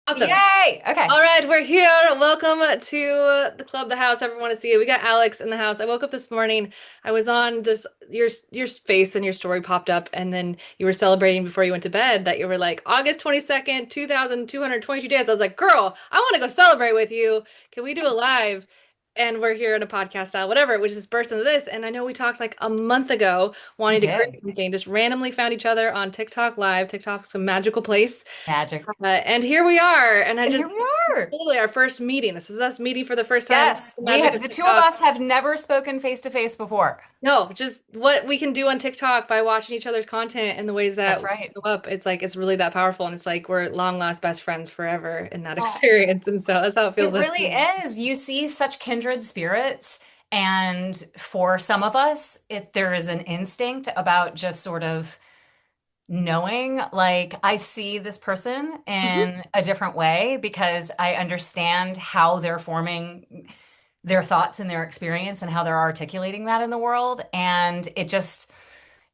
Awesome. Yay! Okay. All right, we're here. Welcome to the club, the house. Everyone want to see it. We got Alex in the house. I woke up this morning. I was on just your face and your story popped up, and then you were celebrating before you went to bed that you were like August 22nd, 2,222 days. I was like, girl, I want to go celebrate with you. Can we do a live? And we're here in a podcast style, whatever, which is burst into this. And I know we talked like a month ago We wanting to create did. something, just randomly found each other on TikTok Live. TikTok's a magical place. Magic. And here we are. And I And just here we are. Literally our first meeting. This is us meeting for the first time. Yes, The magic of the two of TikTok. us have never spoken face to face before. No, just what we can do on TikTok by watching each other's content and the ways that That's we right. show up. It's like it's really that powerful, and it's like we're long lost best friends forever in that Oh, experience. And so that's how it feels. it really is. You see such kindred spirits, and for some of us, there is an instinct about just sort of knowing, like, I see this person Mhm. in a different way because I understand how they're forming their thoughts and their experience and how they're articulating that in the world. And it just,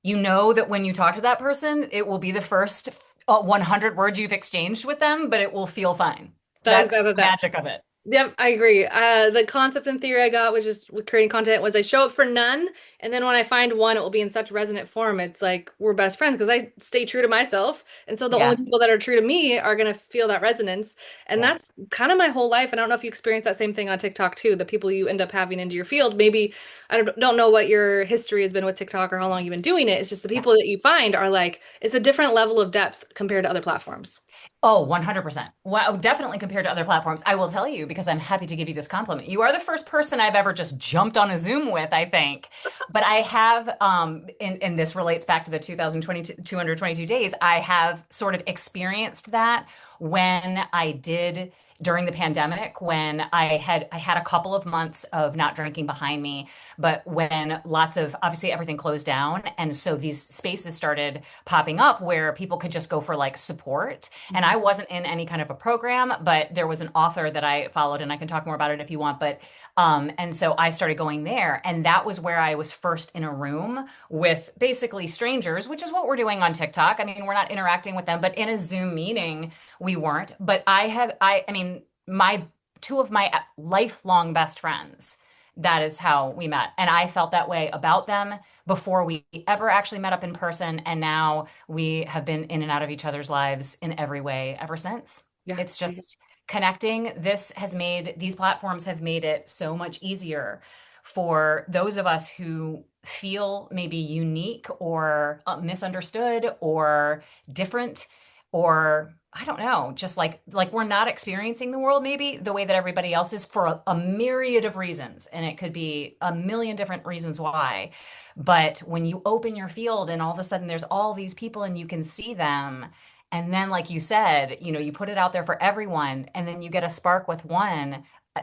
you know that when you talk to that person, it will be the first 100 words you've exchanged with them, but it will feel fine. That, That's that, the that, that. magic of it. Yep, I agree. The concept and theory I got was just with creating content was I show up for none, and then when I find one, it will be in such resonant form. It's like we're best friends because I stay true to myself, and so the only Yeah. people that are true to me are gonna feel that resonance, and Yeah. that's kind of my whole life. And I don't know if you experience that same thing on TikTok too. The people you end up having into your field, maybe I don't know what your history has been with TikTok or how long you've been doing it. It's just the Yeah. people that you find are like it's a different level of depth compared to other platforms. Oh, 100%. Wow, definitely compared to other platforms. I will tell you because I'm happy to give you this compliment. You are the first person I've ever just jumped on a Zoom with, I think. But I have, and this relates back to the 2022, 222 days, I have sort of experienced that when I did during the pandemic when I had a couple of months of not drinking behind me, but when lots of obviously everything closed down, and so these spaces started popping up where people could just go for like support. And I wasn't in any kind of a program, but there was an author that I followed, and I can talk more about it if you want. But and so I started going there, and that was where I was first in a room with basically strangers, which is what we're doing on TikTok. I mean, we're not interacting with them, but in a Zoom meeting, we weren't. But I mean, my two of my lifelong best friends. That is how we met. And I felt that way about them before we ever actually met up in person. And now we have been in and out of each other's lives in every way ever since. Yeah. It's just connecting. These platforms have made it so much easier for those of us who feel maybe unique or misunderstood or different or I don't know, just like we're not experiencing the world maybe the way that everybody else is for a myriad of reasons, and it could be a million different reasons why. But when you open your field and all of a sudden there's all these people and you can see them, and then like you said, you put it out there for everyone, and then you get a spark with one, uh,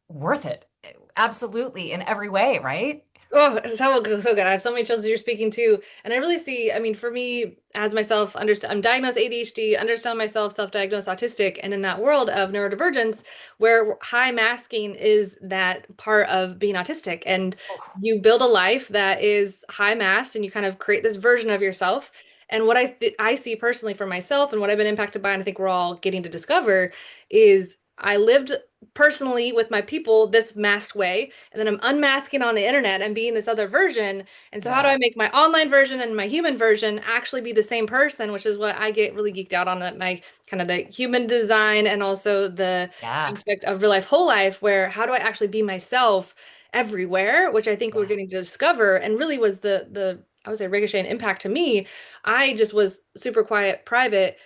worth it. Absolutely in every way, right? Oh, so good. I have so many children you're speaking to, and I really see. I mean, for me, as myself, understand I'm diagnosed ADHD, understand myself, self-diagnosed autistic, and in that world of neurodivergence, where high masking is that part of being autistic, and you build a life that is high masked, and you kind of create this version of yourself. And what I see personally for myself, and what I've been impacted by, and I think we're all getting to discover, is I lived personally with my people this masked way, and then I'm unmasking on the internet and being this other version. And so, how do Yeah. I make my online version and my human version actually be the same person? Which is what I get really geeked out on that my kind of the human design and also the Yeah. aspect of real life, whole life, where how do I actually be myself everywhere? Which I think we're Yeah. getting to discover, and really was the I would say ricochet and impact to me. I just was super quiet, private,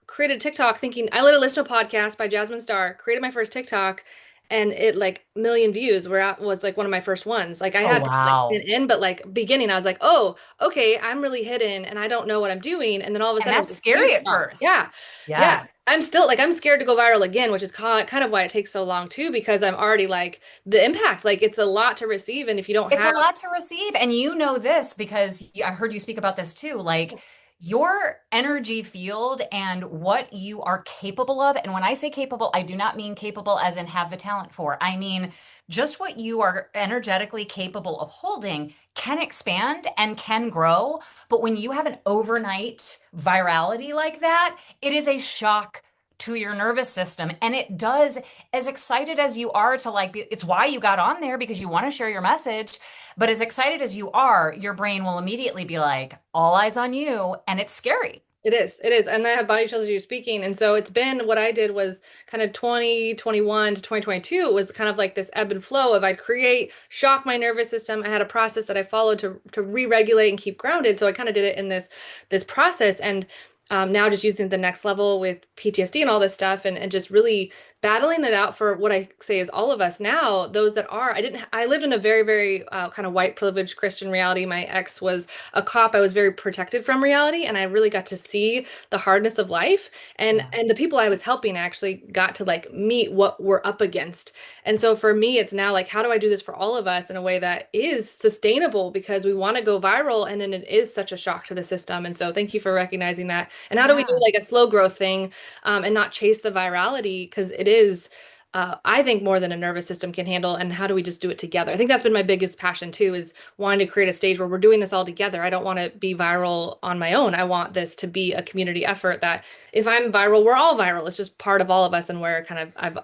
created TikTok thinking I literally listened to a podcast by Jasmine Star, created my first TikTok, and it like million views where I was like one of my first ones. Like I Oh, had like been wow. in, but like beginning, I was like, oh, okay, I'm really hidden and I don't know what I'm doing. And then all of a And sudden it that's was a huge scary at jump. first. Yeah. Yeah. Yeah. I'm still like I'm scared to go viral again, which is kind of why it takes so long too, because I'm already like the impact, like it's a lot to receive. And if you don't It's a have lot to receive. And you know this because I heard you speak about this too. Like your energy field and what you are capable of. And when I say capable, I do not mean capable as in have the talent for. I mean just what you are energetically capable of holding can expand and can grow. But when you have an overnight virality like that, it is a shock to your nervous system. And it does, as excited as you are to like, it's why you got on there because you want to share your message. But as excited as you are, your brain will immediately be like, all eyes on you. And it's scary. It is. It is. And I have body chills as you're speaking. And so it's been what I did was kind of 2021 to 2022 was kind of like this ebb and flow of I'd create, shock my nervous system. I had a process that I followed to re-regulate and keep grounded. So I kind of did it in this process. And now just using the next level with PTSD and all this stuff and just really battling it out for what I say is all of us now, those that are, I lived in a very, very kind of white privileged Christian reality. My ex was a cop. I was very protected from reality and I really got to see the hardness of life Yeah. and the people I was helping actually got to like meet what we're up against. And so for me, it's now like, how do I do this for all of us in a way that is sustainable because we want to go viral and then it is such a shock to the system. And so thank you for recognizing that. And how do we do Yeah. like a slow growth thing and not chase the virality? Because it is, I think, more than a nervous system can handle. And how do we just do it together? I think that's been my biggest passion too, is wanting to create a stage where we're doing this all together. I don't want to be viral on my own. I want this to be a community effort that if I'm viral, we're all viral. It's just part of all of us and where kind of I've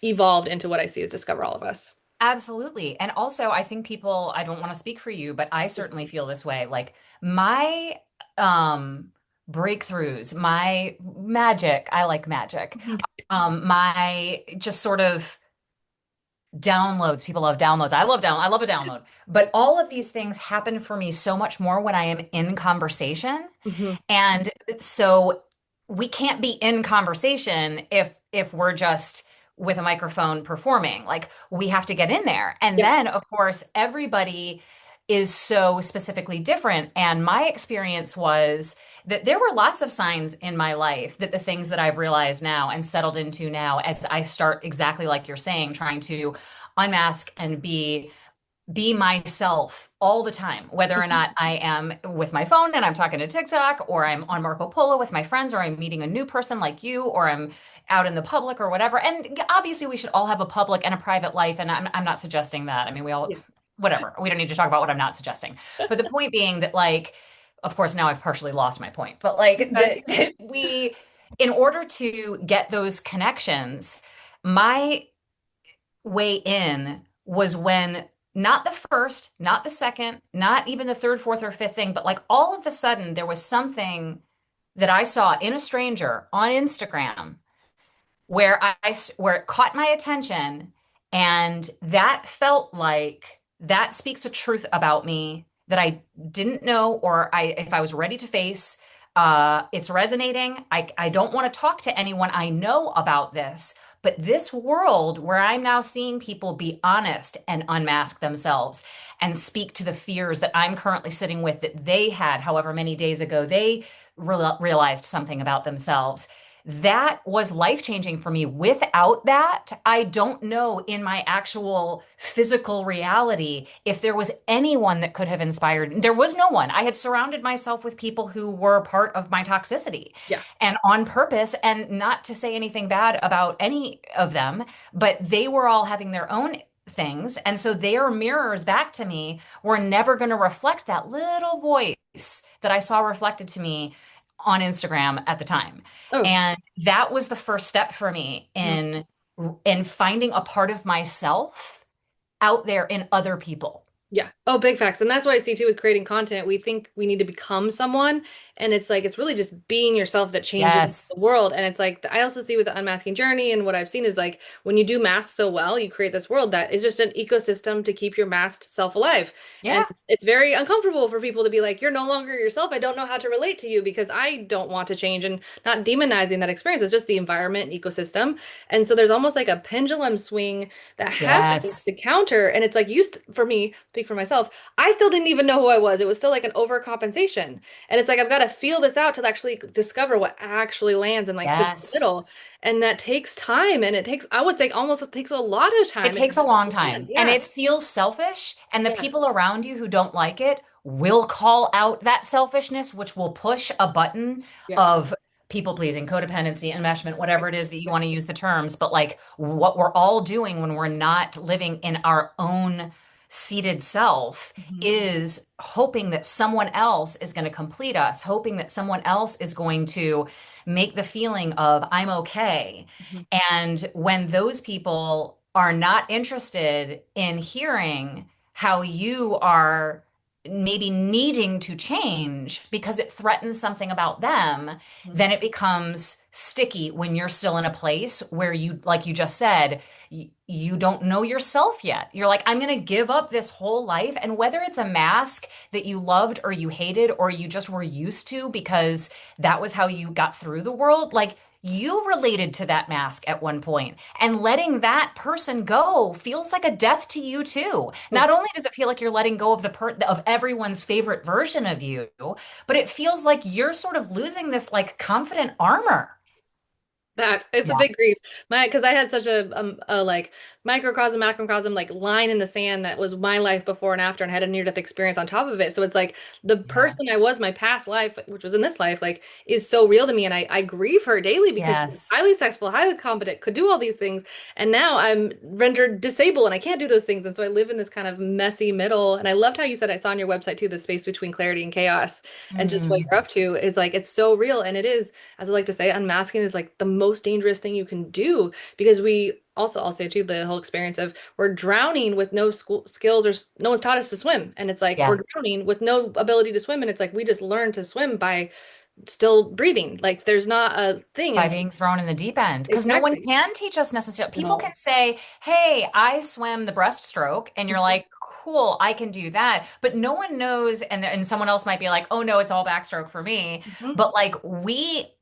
evolved into what I see as Discover All of Us. Absolutely. And also, I think people, I don't want to speak for you, but I certainly feel this way. Like my um breakthroughs, my magic, I like magic. Mhm. My just sort of downloads, people love downloads. I love a download. But all of these things happen for me so much more when I am in conversation. Mhm. And so we can't be in conversation if we're just with a microphone performing. Like we have to get in there. And Yeah. then of course everybody is so specifically different. And my experience was that there were lots of signs in my life that the things that I've realized now and settled into now as I start exactly like you're saying, trying to unmask and be myself all the time, whether or Mhm. not I am with my phone and I'm talking to TikTok, or I'm on Marco Polo with my friends, or I'm meeting a new person like you, or I'm out in the public or whatever. And obviously, we should all have a public and a private life. And I'm not suggesting that. I mean, we all, Yeah. whatever. We don't need to talk about what I'm not suggesting. But the point being that, like, of course, now I've partially lost my point, but like Okay. that we, in order to get those connections, my way in was when not the first, not the second, not even the third, fourth, or fifth thing, but like all of a sudden there was something that I saw in a stranger on Instagram where where it caught my attention, and that felt like that speaks a truth about me that I didn't know, or I if I was ready to face. It's resonating. I don't want to talk to anyone I know about this, but this world where I'm now seeing people be honest and unmask themselves and speak to the fears that I'm currently sitting with that they had however many days ago they realized something about themselves. That was life changing for me. Without that, I don't know in my actual physical reality if there was anyone that could have inspired. There was no one. I had surrounded myself with people who were part of my toxicity Yeah. and on purpose, and not to say anything bad about any of them, but they were all having their own things. And so their mirrors back to me were never going to reflect that little voice that I saw reflected to me on Instagram at the time. Oh. And that was the first step for me Mhm. in finding a part of myself out there in other people. Yeah. Oh, big facts. And that's what I see too with creating content. We think we need to become someone. And it's like, it's really just being yourself that changes Yes. the world. And it's like, I also see with the unmasking journey and what I've seen is like, when you do mask so well, you create this world that is just an ecosystem to keep your masked self alive. And Yeah. it's very uncomfortable for people to be like, you're no longer yourself. I don't know how to relate to you because I don't want to change and not demonizing that experience. It's just the environment and ecosystem. And so there's almost like a pendulum swing that happens Yes. to counter. And it's like used for me, speak for myself, I still didn't even know who I was. It was still like an overcompensation. And it's like I've got to feel this out to actually discover what actually lands and like sits in the Yes. middle. And that takes time. And it takes, I would say almost it takes a lot of It time. takes a long time and Yeah. it feels selfish. And the Yeah. people around you who don't like it will call out that selfishness, which will push a button Yeah. of people pleasing, codependency, enmeshment, whatever it is that you want to use the terms. But like what we're all doing when we're not living in our own seated self Mhm. is hoping that someone else is going to complete us, hoping that someone else is going to make the feeling of I'm okay. Mhm. And when those people are not interested in hearing how you are maybe needing to change because it threatens something about them, Mhm. then it becomes sticky when you're still in a place where you, like you just said, you don't know yourself yet. You're like, I'm going to give up this whole life. And whether it's a mask that you loved or you hated or you just were used to because that was how you got through the world, like you related to that mask at one point, and letting that person go feels like a death to you too. Not only does it feel like you're letting go of of everyone's favorite version of you, but it feels like you're sort of losing this like confident armor. That it's a Yeah. big grief. Because I had such a like microcosm, macrocosm, like line in the sand that was my life before and after, and had a near death experience on top of it. So it's like the Yeah. person I was, my past life, which was in this life, like is so real to me, and I grieve her daily because she was Yes. highly successful, highly competent, could do all these things, and now I'm rendered disabled and I can't do those things, and so I live in this kind of messy middle. And I loved how you said I saw on your website too, the space between clarity and chaos, and just what Mm. you're up to is like it's so real, and it is, as I like to say, unmasking is like the most dangerous thing you can do because we also, I'll say too, the whole experience of we're drowning with no school skills or no one's taught us to swim. And it's like we're Yeah. drowning with no ability to swim. And it's like we just learn to swim by still breathing. Like there's not a thing. By And being thrown in the deep end because no one exactly. can teach us necessarily. People can No. say, hey, I swim the breaststroke, and you're like, cool, I can do that, but no one knows. And someone else might be like, oh no, it's all backstroke for me. Mhm. But like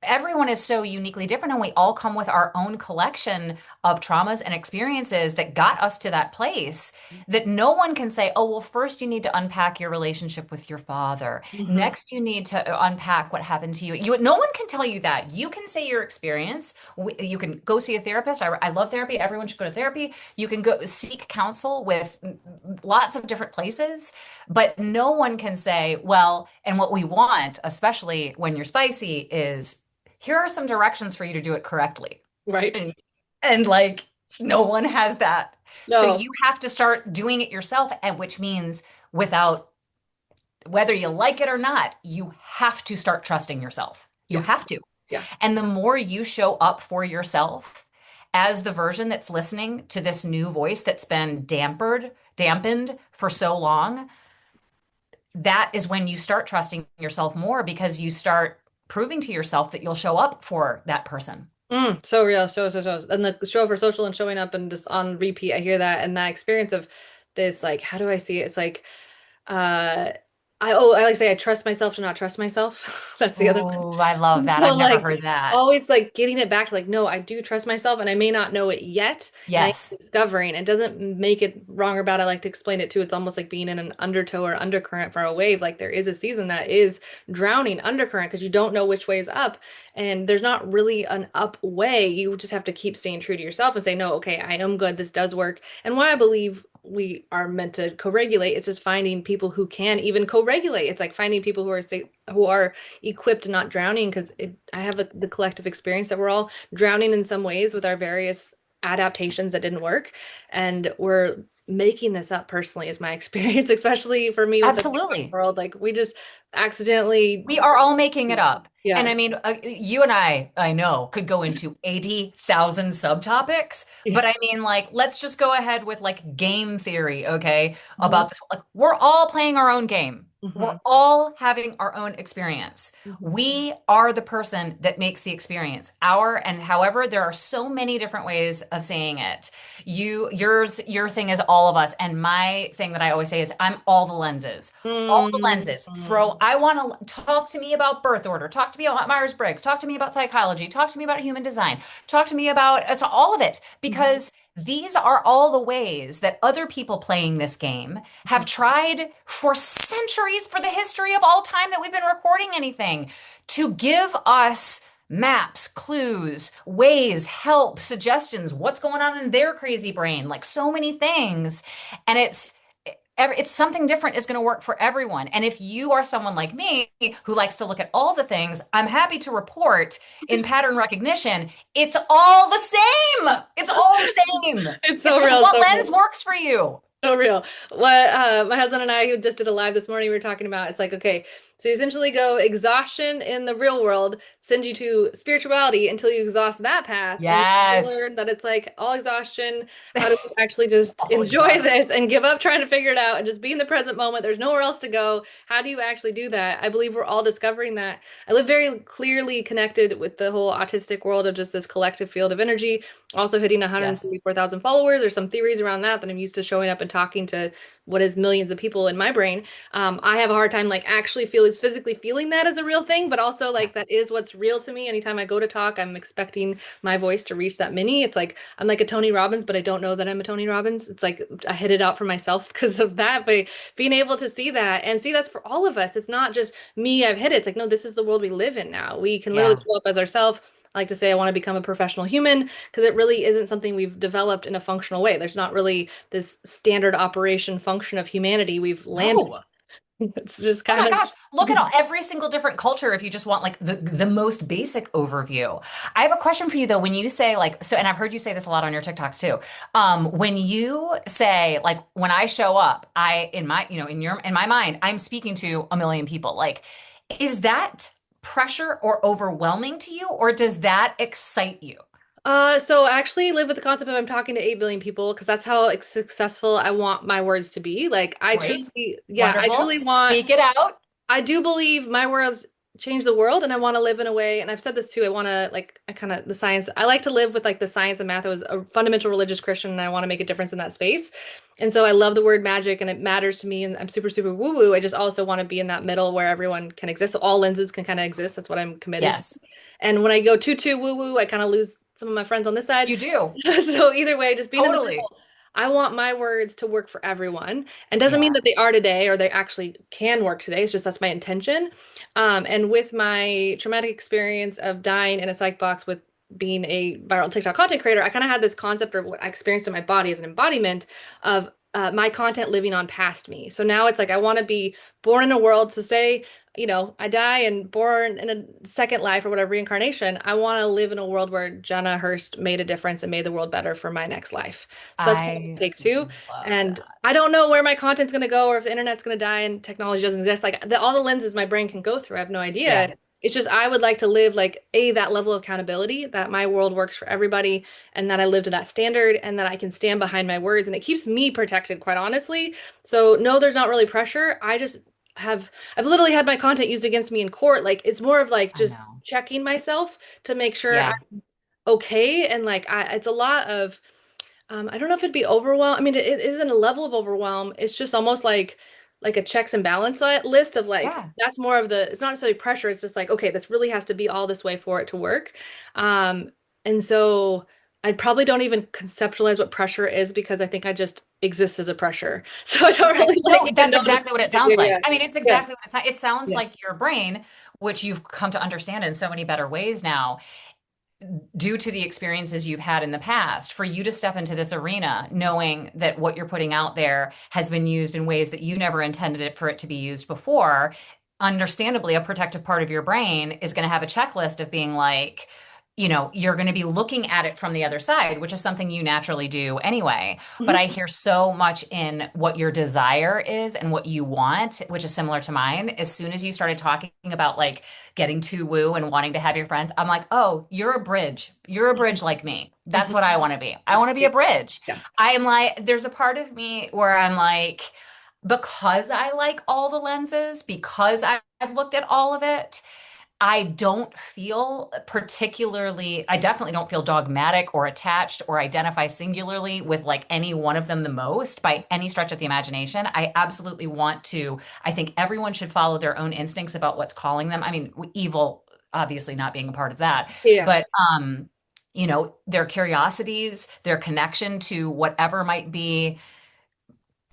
everyone is so uniquely different, and we all come with our own collection of traumas and experiences that got us to that place, that no one can say, oh well, first you need to unpack your relationship with your father, Mhm. next, you need to unpack what happened to you. No one can tell you that. You can say your experience. You can go see a therapist. I love therapy. Everyone should go to therapy. You can go seek counsel with lots of different places, but no one can say, well, and what we want, especially when you're spicy, is here are some directions for you to do it correctly. Right. And like, no one has that. So No. you have to start doing it yourself, and which means without whether you like it or not, you have to start trusting yourself. You Yeah. have to. Yeah. And the more you show up for yourself as the version that's listening to this new voice that's been dampened for so long, that is when you start trusting yourself more because you start proving to yourself that you'll show up for that person. So real, so. And the show for social and showing up and just on repeat, I hear that. And that experience of this, like, how do I see it? It's like, uh, I like to say I trust myself to not trust myself. That's the other one. Oh, I love that. So I've never like heard that. always like getting it back to like, no, I do trust myself and I may not know it yet. And I am Yes. discovering it doesn't make it wrong or bad. I like to explain it too. It's almost like being in an undertow or undercurrent for a wave. Like there is a season that is drowning undercurrent because you don't know which way is up. And there's not really an up way. You just have to keep staying true to yourself and say, no, okay, I am good. This does work. And why I believe we are meant to co-regulate, it's just finding people who can even co-regulate. It's like finding people who are equipped and not drowning because I have the collective experience that we're all drowning in some ways with our various adaptations that didn't work, and we're making this up personally is my experience, especially for me with the Absolutely. world. Like we just accidentally, We are all making it up. And yeah, I mean, you and I know, could go into 80,000 subtopics, but I yes. mean, like, let's just go ahead with like game theory, okay? Hmm. About this. Like, we're all playing our own game. We're Hmm. all having our own experience. Hmm. We are the person that makes the experience. And however, there are so many different ways of saying it. Your thing is all of us. And my thing that I always say is I'm all the lenses. All the lenses. I want to talk to me about birth order, talk to me about Myers-Briggs, talk to me about psychology, talk to me about human design, talk to me about so all of it, Hmm. because these are all the ways that other people playing this game have tried for centuries, for the history of all time that we've been recording anything, to give us maps, clues, ways, help, suggestions, what's going on in their crazy brain, like so many things. And it's something different is going to work for everyone. And if you are someone like me who likes to look at all the things, I'm happy to report in pattern recognition, it's all the same. It's all the same. It's It's so just real, what so lens real. works for you. So real. What my husband and I, who just did a live this morning, we were talking about, it's like, okay, so you essentially go exhaustion in the real world, send you to spirituality until you exhaust that path, and then you Yes. learn that it's like all exhaustion. How do we actually just All enjoy exhausted. this and give up trying to figure it out and just be in the present moment? There's nowhere else to go. How do you actually do that? I believe we're all discovering that. I live very clearly connected with the whole autistic world of just this collective field of energy, also hitting Yes. 134,000 followers. There's some theories around that I'm used to showing up and talking to what is millions of people in my brain. I have a hard time like actually physically feeling that as a real thing, but also Yeah. like that is what's real to me. Anytime I go to talk, I'm expecting my voice to reach that many. It's like I'm like a Tony Robbins, but I don't know that I'm a Tony Robbins. It's like I hit it out for myself because of that. But being able to see that and see that's for all of us. It's not just me, I've hit it. It's like, no, this is the world we live in now. We can literally Yeah. show up as ourselves. I like to say I want to become a professional human because it really isn't something we've developed in a functional way. There's not really this standard operation function of humanity. We've landed. No. It's just Oh kind my of gosh, look at all, every single different culture if you just want like the most basic overview. I have a question for you though. When you say like so, and I've heard you say this a lot on your TikToks too. When you say like when I show up, I in my, you know, in my mind, I'm speaking to a million people. Like, is that pressure or overwhelming to you, or does that excite you? so I actually live with the concept of I'm talking to 8 billion people because that's how like, successful I want my words to be. Like I Great. truly, yeah, I Wonderful. truly want Speak it out. I do believe my words change the world and I want to live in a way, and I've said this too, I want to like I kind of the science, I like to live with like the science and math. I was a fundamental religious Christian and I want to make a difference in that space. And so I love the word magic and it matters to me and I'm super, super woo-woo. I just also want to be in that middle where everyone can exist. So all lenses can kind of exist. That's what I'm committed to. Yes, And when I go too woo-woo, I kind of lose some of my friends on this side. you do. So either way, just being in the Totally. middle, I want my words to work for everyone. And doesn't mean Yeah. that they are today or they actually can work today. It's just that's my intention. And with my traumatic experience of dying in a psych box with being a viral TikTok content creator, I kind of had this concept of what I experienced in my body as an embodiment of my content living on past me. So now it's like I want to be born in a world. So say, I die and born in a second life or whatever reincarnation. I want to live in a world where Jenna Hurst made a difference and made the world better for my next life. So that's kind of I take two. love And that. I don't know where my content's going to go or if the internet's going to die and technology doesn't exist. Like all the lenses my brain can go through, I have no Yeah. idea. It's just I would like to live like that level of accountability that my world works for everybody and that I live to that standard and that I can stand behind my words and it keeps me protected, quite honestly. So no, there's not really pressure. I just I've literally had my content used against me in court. Like it's more of like I just know. checking myself to make sure Yeah. I'm okay and like it's a lot of I don't know if it'd be overwhelm. I mean, it isn't a level of overwhelm. It's just almost like a checks and balance list of like Yeah. that's more of the. It's not necessarily pressure. It's just like okay, this really has to be all this way for it to work. Um, and so I probably don't even conceptualize what pressure is because I think I just exist as a pressure. So I don't Okay. really like No, even that's notice. exactly what it Yeah, sounds like. yeah, I mean, it's yeah, exactly what it sounds yeah. like your brain, which you've come to understand in so many better ways now, due to the experiences you've had in the past, for you to step into this arena knowing that what you're putting out there has been used in ways that you never intended it for it to be used before. Understandably, a protective part of your brain is going to have a checklist of being like, you're going to be looking at it from the other side, which is something you naturally do anyway. But Mhm. I hear so much in what your desire is and what you want, which is similar to mine. As soon as you started talking about like getting too woo and wanting to have your friends, I'm like, oh, you're a bridge. You're a bridge like me. That's what I Mhm. want to be. I want to be Yeah, a bridge. yeah. I am like, there's a part of me where I'm like, because I like all the lenses, because I've looked at all of it, I don't feel particularly, I definitely don't feel dogmatic or attached or identify singularly with like any one of them the most by any stretch of the imagination. I absolutely want to, I think everyone should follow their own instincts about what's calling them. I mean, evil obviously not being a part of that, Yeah. but their curiosities, their connection to whatever might be,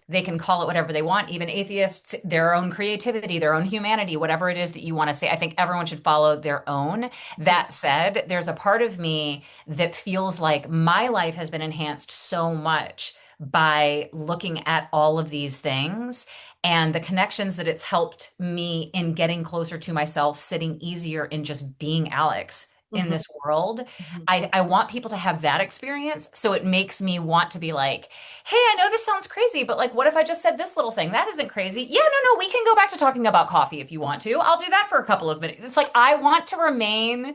they can call it whatever they want, even atheists, their own creativity, their own humanity, whatever it is that you want to say. I think everyone should follow their own. Mhm. That said, there's a part of me that feels like my life has been enhanced so much by looking at all of these things and the connections that it's helped me in getting closer to myself, sitting easier in just being Alex. in Mhm. this world. Mhm. I want people to have that experience. So it makes me want to be like, hey, I know this sounds crazy, but like, what if I just said this little thing? That isn't crazy. Yeah, no, no, we can go back to talking about coffee if you want to. I'll do that for a couple of minutes. It's like, I want to remain.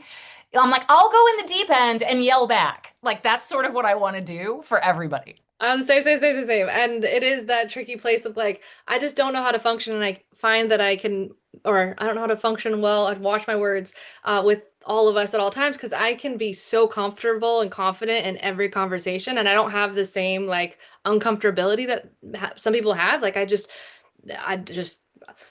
I'm like, I'll go in the deep end and yell back. Like, that's sort of what I want to do for everybody. Same, same, same, same, same. And it is that tricky place of like, I just don't know how to function, and I find that I can, or I don't know how to function well. I'd watch my words with all of us at all times because I can be so comfortable and confident in every conversation, and I don't have the same like uncomfortability that some people have. Like I just,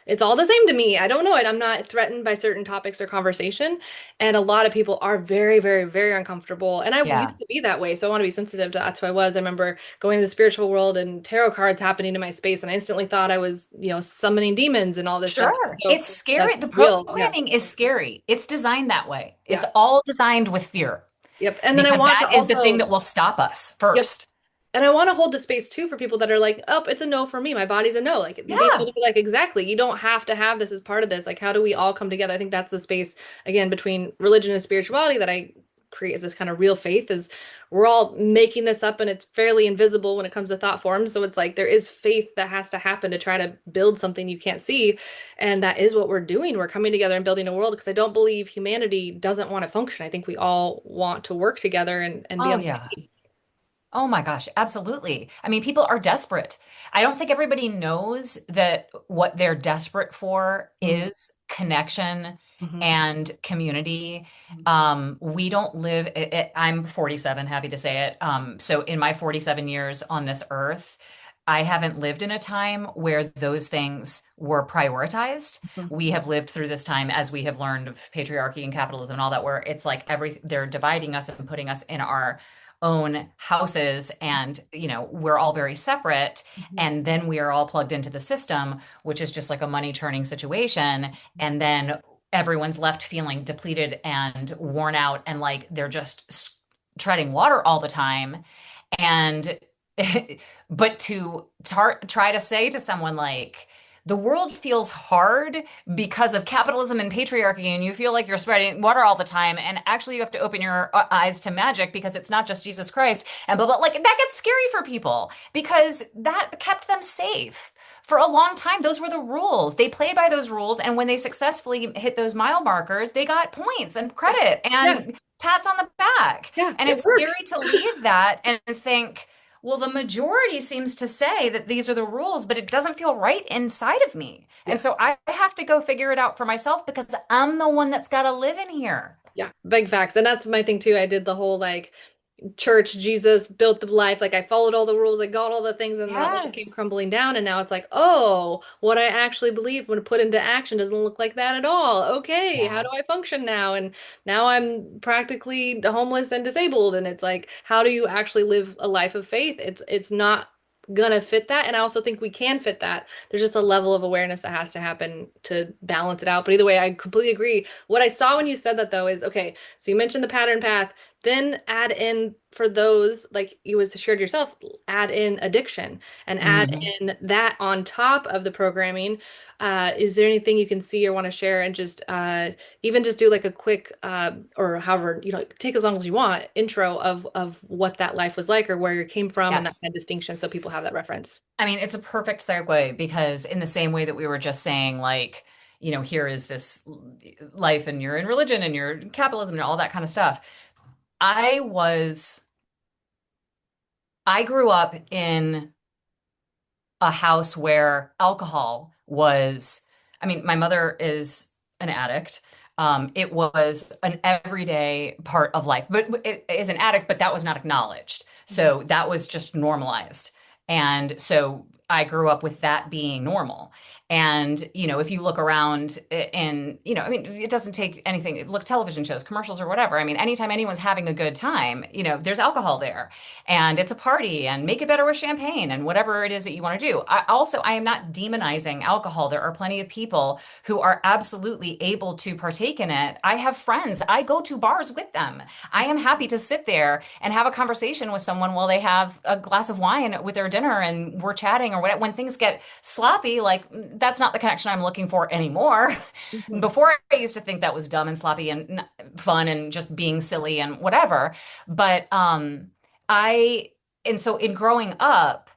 it's all the same to me. I don't know it. I'm not threatened by certain topics or conversation. And a lot of people are very, very, very uncomfortable. And I Yeah. used to be that way. So I want to be sensitive to that's who I was. I remember going to the spiritual world and tarot cards happening in my space. And I instantly thought I was, summoning demons and all this stuff. Sure. So It's scary. that's The real. Yeah. programming is scary. It's designed that way. It's Yeah. all designed with fear Yep. And then I because want that to is the thing also, that will stop us yep. first. And I want to hold the space too for people that are like, oh, it's a no for me. My body's a no. Like being able Yeah. to be like, exactly. You don't have to have this as part of this. Like, how do we all come together? I think that's the space again between religion and spirituality that I create as this kind of real faith is we're all making this up and it's fairly invisible when it comes to thought forms. So it's like there is faith that has to happen to try to build something you can't see. And that is what we're doing. We're coming together and building a world because I don't believe humanity doesn't want to function. I think we all want to work together and be Oh, on. yeah. Oh my gosh, absolutely. I mean, people are desperate. I don't think everybody knows that what they're desperate for Mhm. is connection Mhm. and community. We don't live, I'm 47, happy to say it. So in my 47 years on this earth, I haven't lived in a time where those things were prioritized. Mhm. We have lived through this time as we have learned of patriarchy and capitalism and all that, where it's like they're dividing us and putting us in our own houses and we're all very separate Mhm. and then we are all plugged into the system which is just like a money churning situation and then everyone's left feeling depleted and worn out and like they're just treading water all the time and but to try to say to someone like the world feels hard because of capitalism and patriarchy, and you feel like you're spreading water all the time, and actually you have to open your eyes to magic because it's not just Jesus Christ, and blah, blah, like that gets scary for people because that kept them safe. For a long time, those were the rules. They played by those rules, and when they successfully hit those mile markers, they got points and Yeah. credit Yeah. and pats on the back. Yeah. And It it's scary works. to leave that and think, well, the majority seems to say that these are the rules, but it doesn't feel right inside of me. And Yeah. so I have to go figure it out for myself because I'm the one that's got to live in here. Yeah. Big facts. And that's my thing too. I did the whole like church, Jesus built the life. Like I followed all the rules, I got all the things, and that life came Yes. crumbling down. And now it's like, oh, what I actually believe when put into action doesn't look like that at all. Okay, how Yeah. do I function now? And now I'm practically homeless and disabled. And it's like, how do you actually live a life of faith? It's not gonna fit that. And I also think we can fit that. There's just a level of awareness that has to happen to balance it out. But either way, I completely agree. What I saw when you said that though is okay, so you mentioned the pattern path, then add in for those, like you was shared yourself, add in addiction and add Hmm. in that on top of the programming. Is there anything you can see or want to share and just even just do like a quick or however, take as long as you want, intro of what that life was like or where you came from and that Yes. kind of distinction so people have that reference. I mean, it's a perfect segue because in the same way that we were just saying, like, here is this life and you're in religion and you're in capitalism and all that kind of stuff. I was, I grew up in a house where alcohol was, I mean, my mother is an addict. It was an everyday part of life, but it is an addict, but that was not acknowledged. Mhm. So that was just normalized. And so I grew up with that being normal. And, if you look around in, I mean, it doesn't take anything, look, television shows, commercials or whatever. I mean, anytime anyone's having a good time, there's alcohol there and it's a party and make it better with champagne and whatever it is that you want to do. I am not demonizing alcohol. There are plenty of people who are absolutely able to partake in it. I have friends. I go to bars with them. I am happy to sit there and have a conversation with someone while they have a glass of wine with their dinner and we're chatting or whatever. When things get sloppy, like that's not the connection I'm looking for anymore. Mhm. Before I used to think that was dumb and sloppy and fun and just being silly and whatever. But I and so in growing up,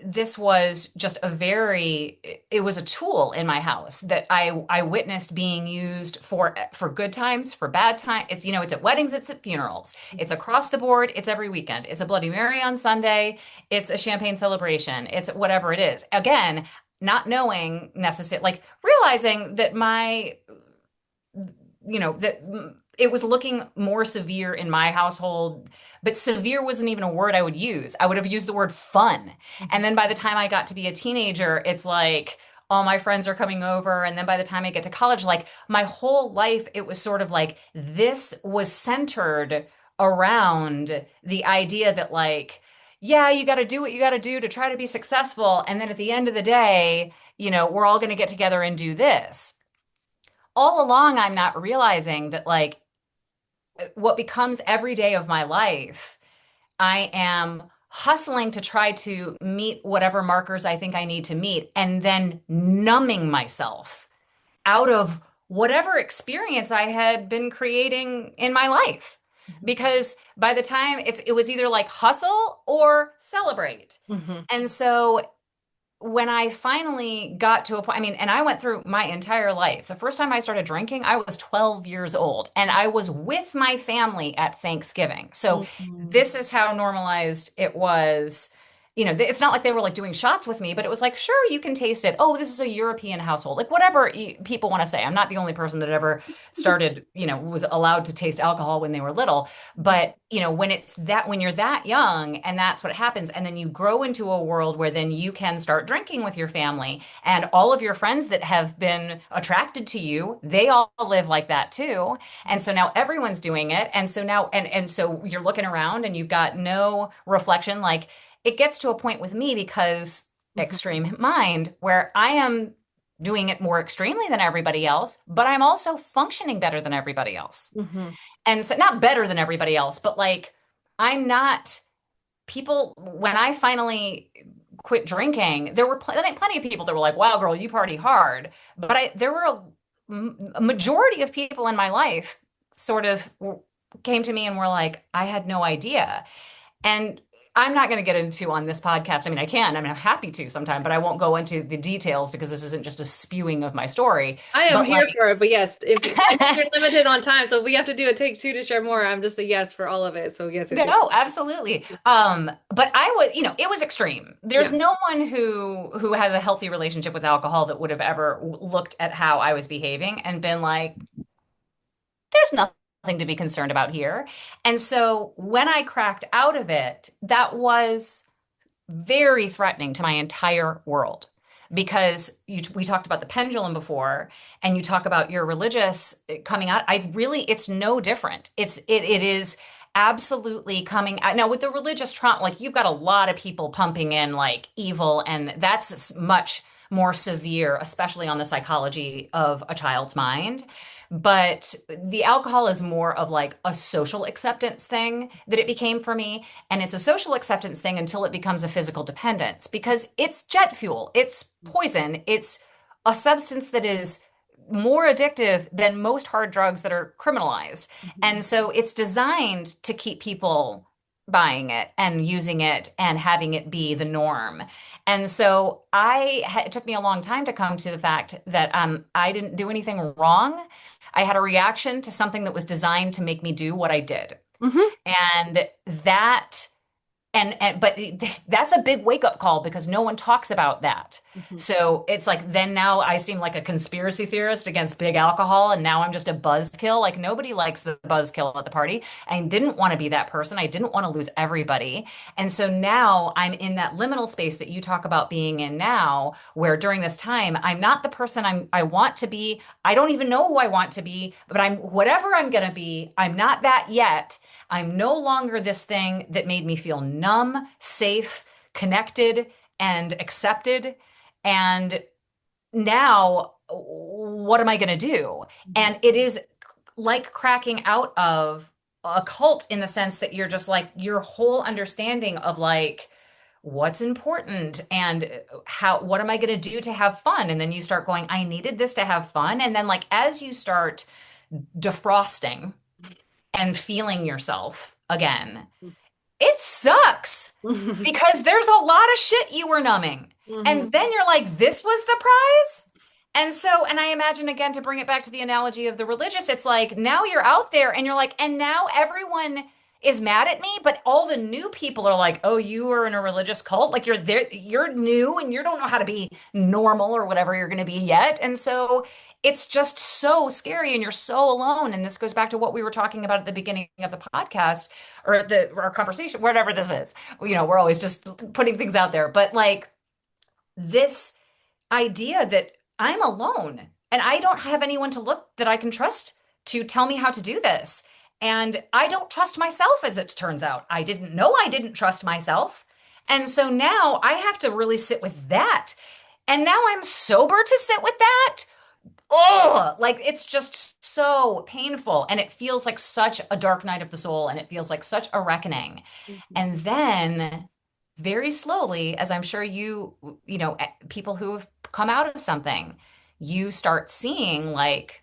this was just a very it was a tool in my house that I witnessed being used for good times, for bad times. It's it's at weddings, it's at funerals, it's across the board, it's every weekend, it's a Bloody Mary on Sunday, it's a champagne celebration, it's whatever it is. Again, not knowing necessarily, like realizing that that it was looking more severe in my household, but severe wasn't even a word I would use. I would have used the word fun. And Mhm. then by the time I got to be a teenager, it's like all my friends are coming over. And then by the time I get to college, like my whole life, it was sort of like this was centered around the idea that, like, yeah, you got to do what you got to do to try to be successful. And then at the end of the day, we're all going to get together and do this. All along, I'm not realizing that, like, what becomes every day of my life, I am hustling to try to meet whatever markers I think I need to meet, and then numbing myself out of whatever experience I had been creating in my life. Mhm. Because by the time it was either like hustle or celebrate. Mhm. And so when I finally got to a point, I mean, and I went through my entire life. The first time I started drinking, I was 12 years old and I was with my family at Thanksgiving. So Mhm. this is how normalized it was. It's not like they were like doing shots with me, but it was like, sure, you can taste it. Oh, this is a European household. Like whatever people want to say. I'm not the only person that ever started, was allowed to taste alcohol when they were little. But, when you're that young and that's what happens, and then you grow into a world where then you can start drinking with your family and all of your friends that have been attracted to you, they all live like that too. And so now everyone's doing it. And so now, and so you're looking around and you've got no reflection. Like it gets to a point with me because Mhm. extreme mind where I am doing it more extremely than everybody else, but I'm also functioning better than everybody else. Mhm. And so, not better than everybody else, but like, I'm not people. When I finally quit drinking, there were plenty of people that were like, wow, girl, you party hard. But there were a majority of people in my life sort of came to me and were like, I had no idea. And I'm not going to get into on this podcast. I mean, I can. I mean, I'm happy to sometime, but I won't go into the details because this isn't just a spewing of my story. I am But here like, for it, but yes, if I know you're limited on time, so if we have to do a take two to share more, I'm just a yes for all of it. So yes, yes, yes. no, absolutely. But I was, it was extreme. There's Yeah. no one who has a healthy relationship with alcohol that would have ever looked at how I was behaving and been like, there's nothing to be concerned about here. And so when I cracked out of it, that was very threatening to my entire world because we talked about the pendulum before and you talk about your religious coming out. It's no different. It is absolutely coming out. Now with the religious trauma, like you've got a lot of people pumping in like evil, and that's much more severe, especially on the psychology of a child's mind. But the alcohol is more of like a social acceptance thing that it became for me. And it's a social acceptance thing until it becomes a physical dependence because it's jet fuel, it's poison, it's a substance that is more addictive than most hard drugs that are criminalized. Mhm. And so it's designed to keep people buying it and using it and having it be the norm. And so it took me a long time to come to the fact that I didn't do anything wrong. I had a reaction to something that was designed to make me do what I did. Mhm. And that but that's a big wake up call because no one talks about that. Mhm. So it's like then now I seem like a conspiracy theorist against big alcohol, and now I'm just a buzzkill. Like nobody likes the buzzkill at the party. I didn't want to be that person. I didn't want to lose everybody. And so now I'm in that liminal space that you talk about being in now, where during this time I'm not the person I want to be. I don't even know who I want to be, but I'm whatever I'm gonna be. I'm not that yet. I'm no longer this thing that made me feel numb, safe, connected, and accepted. And now, what am I going to do? Mhm. And it is like cracking out of a cult in the sense that you're just like, your whole understanding of like, what's important and how what am I going to do to have fun? And then you start going, I needed this to have fun. And then like as you start defrosting and feeling yourself again, it sucks Mhm. because there's a lot of shit you were numbing. Mhm. And then you're like, this was the prize? And so, and I imagine again to bring it back to the analogy of the religious, it's like now you're out there and you're like, and now everyone is mad at me, but all the new people are like, oh, you are in a religious cult. Like you're there, you're new and you don't know how to be normal or whatever you're going to be yet. And so it's just so scary and you're so alone. And this goes back to what we were talking about at the beginning of the podcast or our conversation, whatever this is. You know, we're always just putting things out there, but like this idea that I'm alone and I don't have anyone to look that I can trust to tell me how to do this. And I don't trust myself, as it turns out. I didn't know I didn't trust myself. And so now I have to really sit with that. And now I'm sober to sit with that. Oh, like it's just so painful. And it feels like such a dark night of the soul. And it feels like such a reckoning. Mhm. And then very slowly, as I'm sure people who have come out of something, you start seeing like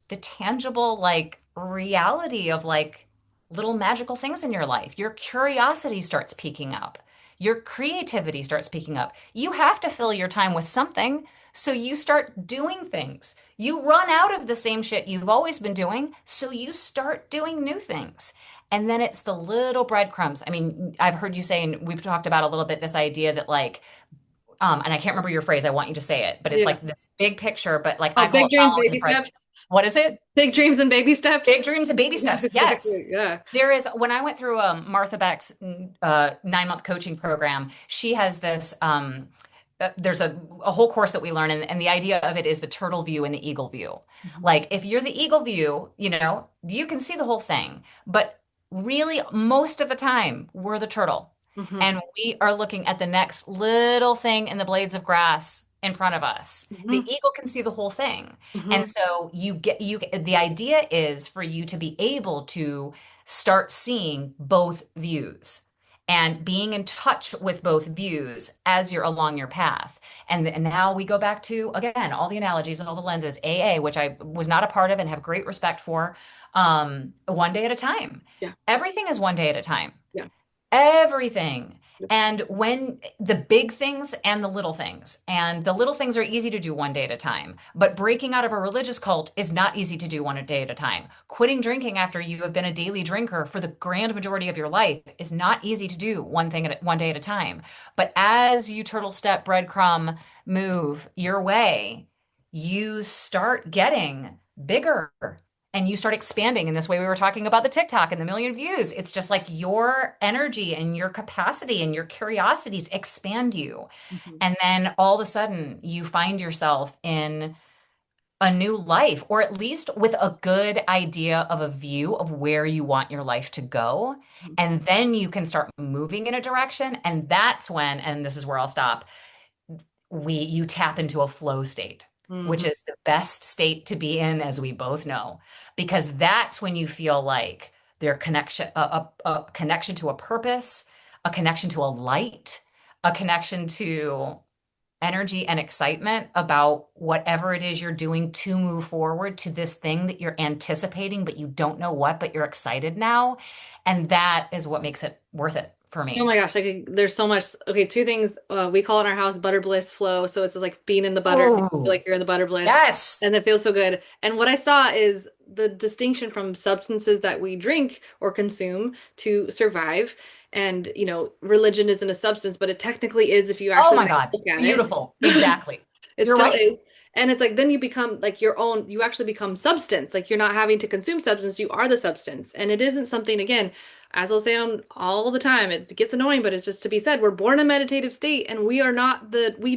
the tangible, like reality of like little magical things in your life. Your curiosity starts peaking up. Your creativity starts peaking up. You have to fill your time with something. So you start doing things. You run out of the same shit you've always been doing. So you start doing new things. And then it's the little breadcrumbs. I mean, I've heard you say, and we've talked about a little bit this idea that like, and I can't remember your phrase, I want you to say it, but it's Yeah. like this big picture, but like I Oh, call big it dreams, following baby Fred. steps. What is it? Big dreams and baby steps. Big dreams and baby Yes, steps. Yes. exactly. Yeah. There is, when I went through Martha Beck's 9-month coaching program, she has this, there's a whole course that we learn, and the idea of it is the turtle view and the eagle view. Mhm. Like, if you're the eagle view, you can see the whole thing. But really, most of the time, we're the turtle. Mhm. And we are looking at the next little thing in the blades of grass in front of us. The Mhm. eagle can see the whole thing. And Mhm. so the idea is for you to be able to start seeing both views and being in touch with both views as you're along your path. And now we go back to, again, all the analogies and all the lenses, AA, which I was not a part of and have great respect for, one day at a time. Yeah. Everything is one day at a time. Yeah. Everything. Yep. And when the big things and the little things are easy to do one day at a time, but breaking out of a religious cult is not easy to do one day at a time. Quitting drinking after you have been a daily drinker for the grand majority of your life is not easy to do one day at a time. But as you turtle step, breadcrumb, move your way, you start getting bigger and you start expanding in this way. We were talking about the TikTok and the million views. It's just like your energy and your capacity and your curiosities expand you. Mhm. And then all of a sudden you find yourself in a new life, or at least with a good idea of a view of where you want your life to go. Mhm. And then you can start moving in a direction. And that's when, and this is where I'll stop, you tap into a flow state, which Mhm. is the best state to be in, as we both know, because that's when you feel like their connection, a connection to a purpose, a connection to a light, a connection to energy and excitement about whatever it is you're doing to move forward to this thing that you're anticipating, but you don't know what, but you're excited now. And that is what makes it worth it for Oh me. my gosh, there's so much. Okay, two things. We call it in our house butter bliss flow. So it's just like being in the butter. You feel Oh, like you're in the butter bliss, yes. and it feels so good. And what I saw is the distinction from substances that we drink or consume to survive. And, religion isn't a substance, but it technically is if you Oh actually my God. look at Beautiful. it. Exactly. It You're still right. is. And it's like then you become like your own, you actually become substance. Like you're not having to consume substance, you are the substance. And it isn't something, again, as I'll say on all the time, it gets annoying, but it's just to be said, we're born in a meditative state and we do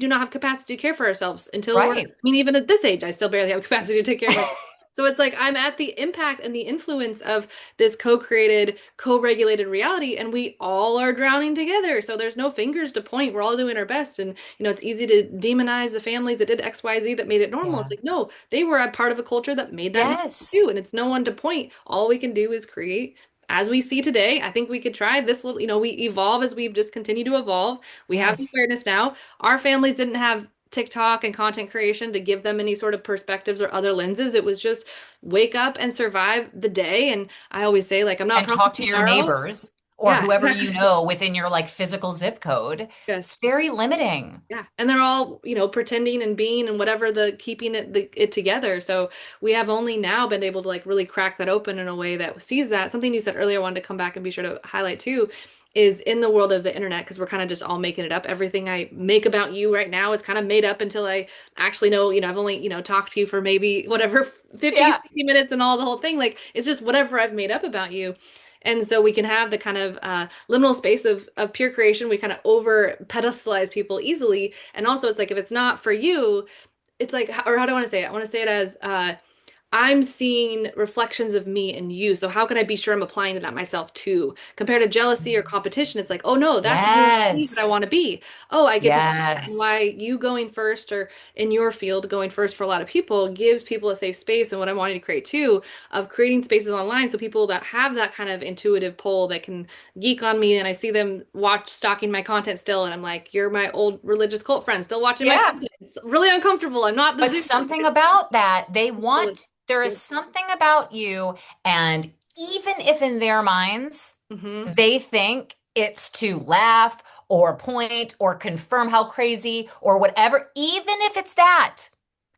not have capacity to care for ourselves until I Right. mean, even at this age, I still barely have capacity to take care of myself. So it's like I'm at the impact and the influence of this co-created, co-regulated reality, and we all are drowning together. So there's no fingers to point. We're all doing our best. And it's easy to demonize the families that did XYZ that made it normal. It's Yeah. like, no, they were a part of a culture that made that normal Yes. too. And it's no one to point. All we can do is create as we see today, I think we could try this little, we evolve as we've just continued to evolve. We have the Yes. awareness now. Our families didn't have TikTok and content creation to give them any sort of perspectives or other lenses. It was just wake up and survive the day. And I always say, like, I'm not And promising talk to your tomorrow. neighbors or Yeah, whoever you exactly. know within your like physical zip code. Yes. It's very limiting. Yeah, and they're all, pretending and being and whatever the keeping it together. So we have only now been able to like really crack that open in a way that sees that. Something you said earlier, I wanted to come back and be sure to highlight too, is in the world of the internet, because we're kind of just all making it up. Everything I make about you right now is kind of made up until I actually know, I've only, talked to you for maybe whatever 50, Yeah. 60 minutes and all the whole thing. Like it's just whatever I've made up about you. And so we can have the kind of liminal space of pure creation. We kind of over pedestalize people easily. And also, it's like if it's not for you, it's like, or how do I want to say it? I want to say it as I'm seeing reflections of me and you. So how can I be sure I'm applying to that myself too? Compared to jealousy or competition, it's like, oh no, that's you and me that I Yes. want to be. Oh, I get to see that. And why Yes. you going first or in your field going first for a lot of people gives people a safe space. And what I'm wanting to create too, of creating spaces online so people that have that kind of intuitive pull that can geek on me and I see them stalking my content still. And I'm like, you're my old religious cult friend still watching my Yeah. content. It's really uncomfortable. I'm not the But Zoom. something about that, Yep. there is something about you, and even if in their minds Hmm. they think it's to laugh or point or confirm how crazy or whatever, even if it's that,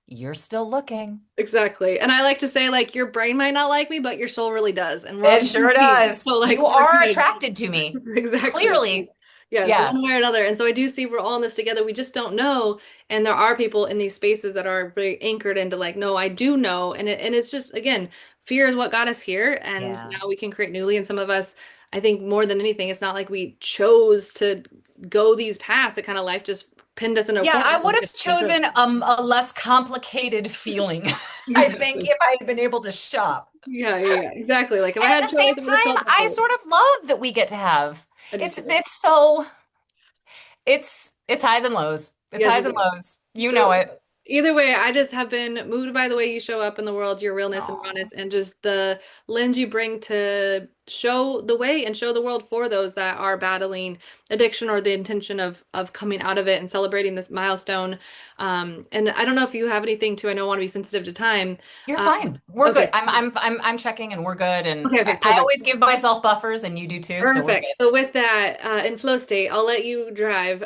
you're still looking. Exactly. And I like to say, like, your brain might not like me, but your soul really does. And we're on It the same sure team. does. So, like, You we're are good. attracted to me. Exactly. Clearly. Yes, Yeah. one way or another. And so I do see we're all in this together. We just don't know. And there are people in these spaces that are very anchored into, like, no, I do know. And it's just, again, fear is what got us here. And Yeah. now we can create newly. And some of us, I think more than anything, it's not like we chose to go these paths. It kind of life just pinned us in a Yeah, corner. I would have chosen a less complicated feeling, I think, Exactly. if I had been able to shop. Yeah, yeah, yeah. Exactly. Like if I And at had the choice, same it would have time, felt I different. sort of love that we get to have. I do too. It's highs and lows. It's Yes, highs it and is. lows. You know So it. either way, I just have been moved by the way you show up in the world, your realness and Oh, rawness, and just the lens you bring to show the way and show the world for those that are battling addiction or the intention of coming out of it and celebrating this milestone. And I don't know if you have anything to, I know I want to be sensitive to time. you're Um, fine. We're good. okay. I'm checking and we're good. And Okay, I okay, I perfect. always give myself buffers and you do too, so we're Perfect. good. So with that, in flow state, I'll let you drive.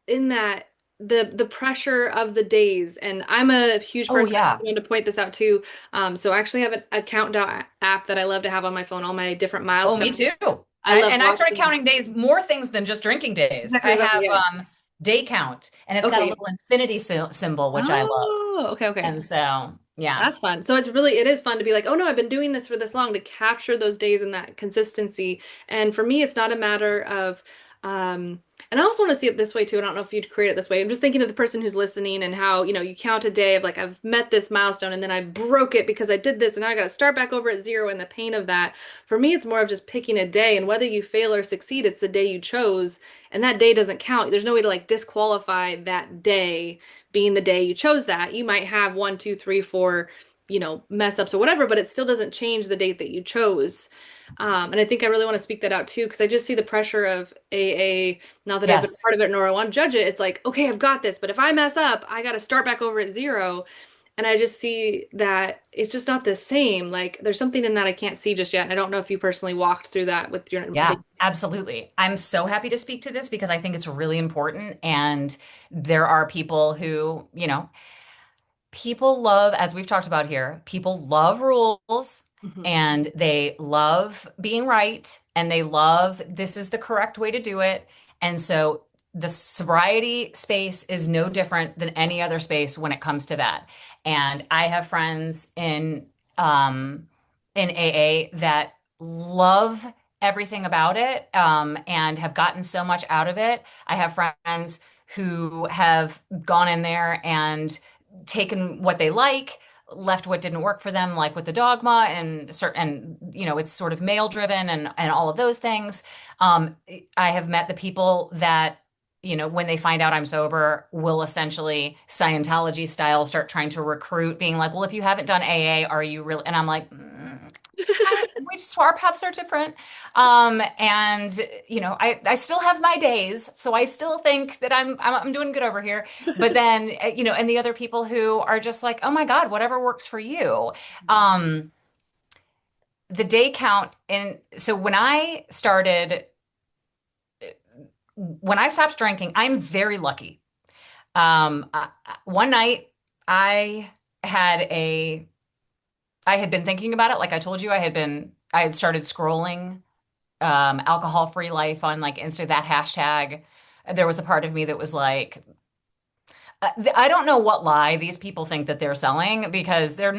In that, the pressure of the days, and I'm a huge Oh person. I yeah. wanted to point this out too. So I actually have a countdown app that I love to have on my phone, all my different Oh, me milestones. too. I love And I started watching. counting days, more things than just drinking days. Exactly, I exactly. have Yeah. day count, and it's got a Okay. little infinity symbol, which I love. Oh, okay, okay. And so, yeah. That's fun. So it is fun to be like, oh no, I've been doing this for this long to capture those days and that consistency. And for me, it's not a matter of, and I also want to see it this way too. I don't know if you'd create it this way. I'm just thinking of the person who's listening and how, you count a day of like, I've met this milestone and then I broke it because I did this and now I got to start back over at zero and the pain of that. For me, it's more of just picking a day and whether you fail or succeed, it's the day you chose. And that day doesn't count. There's no way to like disqualify that day being the day you chose that. You might have one, two, three, four, mess ups or whatever, but it still doesn't change the date that you chose. And I think I really want to speak that out too, because I just see the pressure of AA, not that I've been a Yes. part of it nor I want to judge it. It's like, okay, I've got this, but if I mess up, I got to start back over at zero. And I just see that it's just not the same. Like there's something in that I can't see just yet. And I don't know if you personally walked through that with your Yeah, absolutely. I'm so happy to speak to this because I think it's really important. And there are people who, people love, as we've talked about here, people love rules Mhm. and they love being right and they love this is the correct way to do it. And so the sobriety space is no different than any other space when it comes to that. And I have friends in AA that love everything about it and have gotten so much out of it. I have friends who have gone in there and taken what they like, left what didn't work for them, like with the dogma and certain, it's sort of male driven and all of those things. Um, I have met the people that, when they find out I'm sober, will essentially Scientology style start trying to recruit, being like, well, if you haven't done AA, are you really? And I'm like, We just our paths are different. And I still have my days, so I still think that I'm doing good over here. But then, and the other people who are just like, oh my God, whatever works for you. Um, the day count, and so when I stopped drinking, I'm very lucky. One night, I had a I had been thinking about it. Like I told you, I had started scrolling alcohol-free life on like Insta, that hashtag. There was a part of me that was like, I don't know what lie these people think that they're selling because you're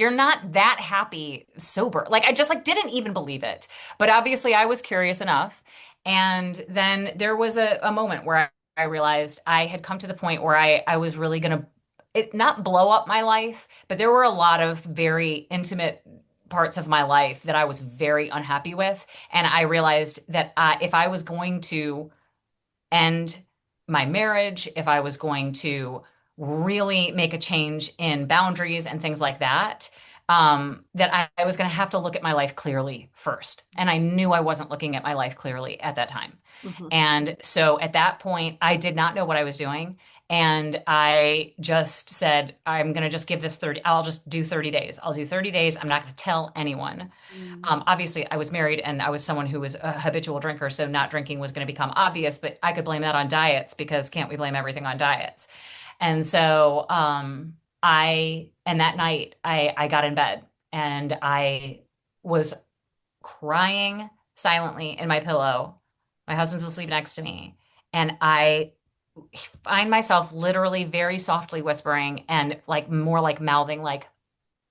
not that happy sober. Like I just like didn't even believe it. But obviously I was curious enough. And then there was a moment where I realized I had come to the point where I was really gonna not blow up my life, but there were a lot of very intimate parts of my life that I was very unhappy with. And I realized that if I was going to end my marriage, if I was going to really make a change in boundaries and things like that, that I was going to have to look at my life clearly first. And I knew I wasn't looking at my life clearly at that time. Mhm. And so at that point, I did not know what I was doing. And I just said, I'm going to just give this 30, I'll just do 30 days. I'll do 30 days. I'm not going to tell anyone. Mm. Obviously, I was married and I was someone who was a habitual drinker, so not drinking was going to become obvious, but I could blame that on diets because can't we blame everything on diets? And so and that night I got in bed and I was crying silently in my pillow. My husband's asleep next to me. And I find myself literally very softly whispering and like more like mouthing, like,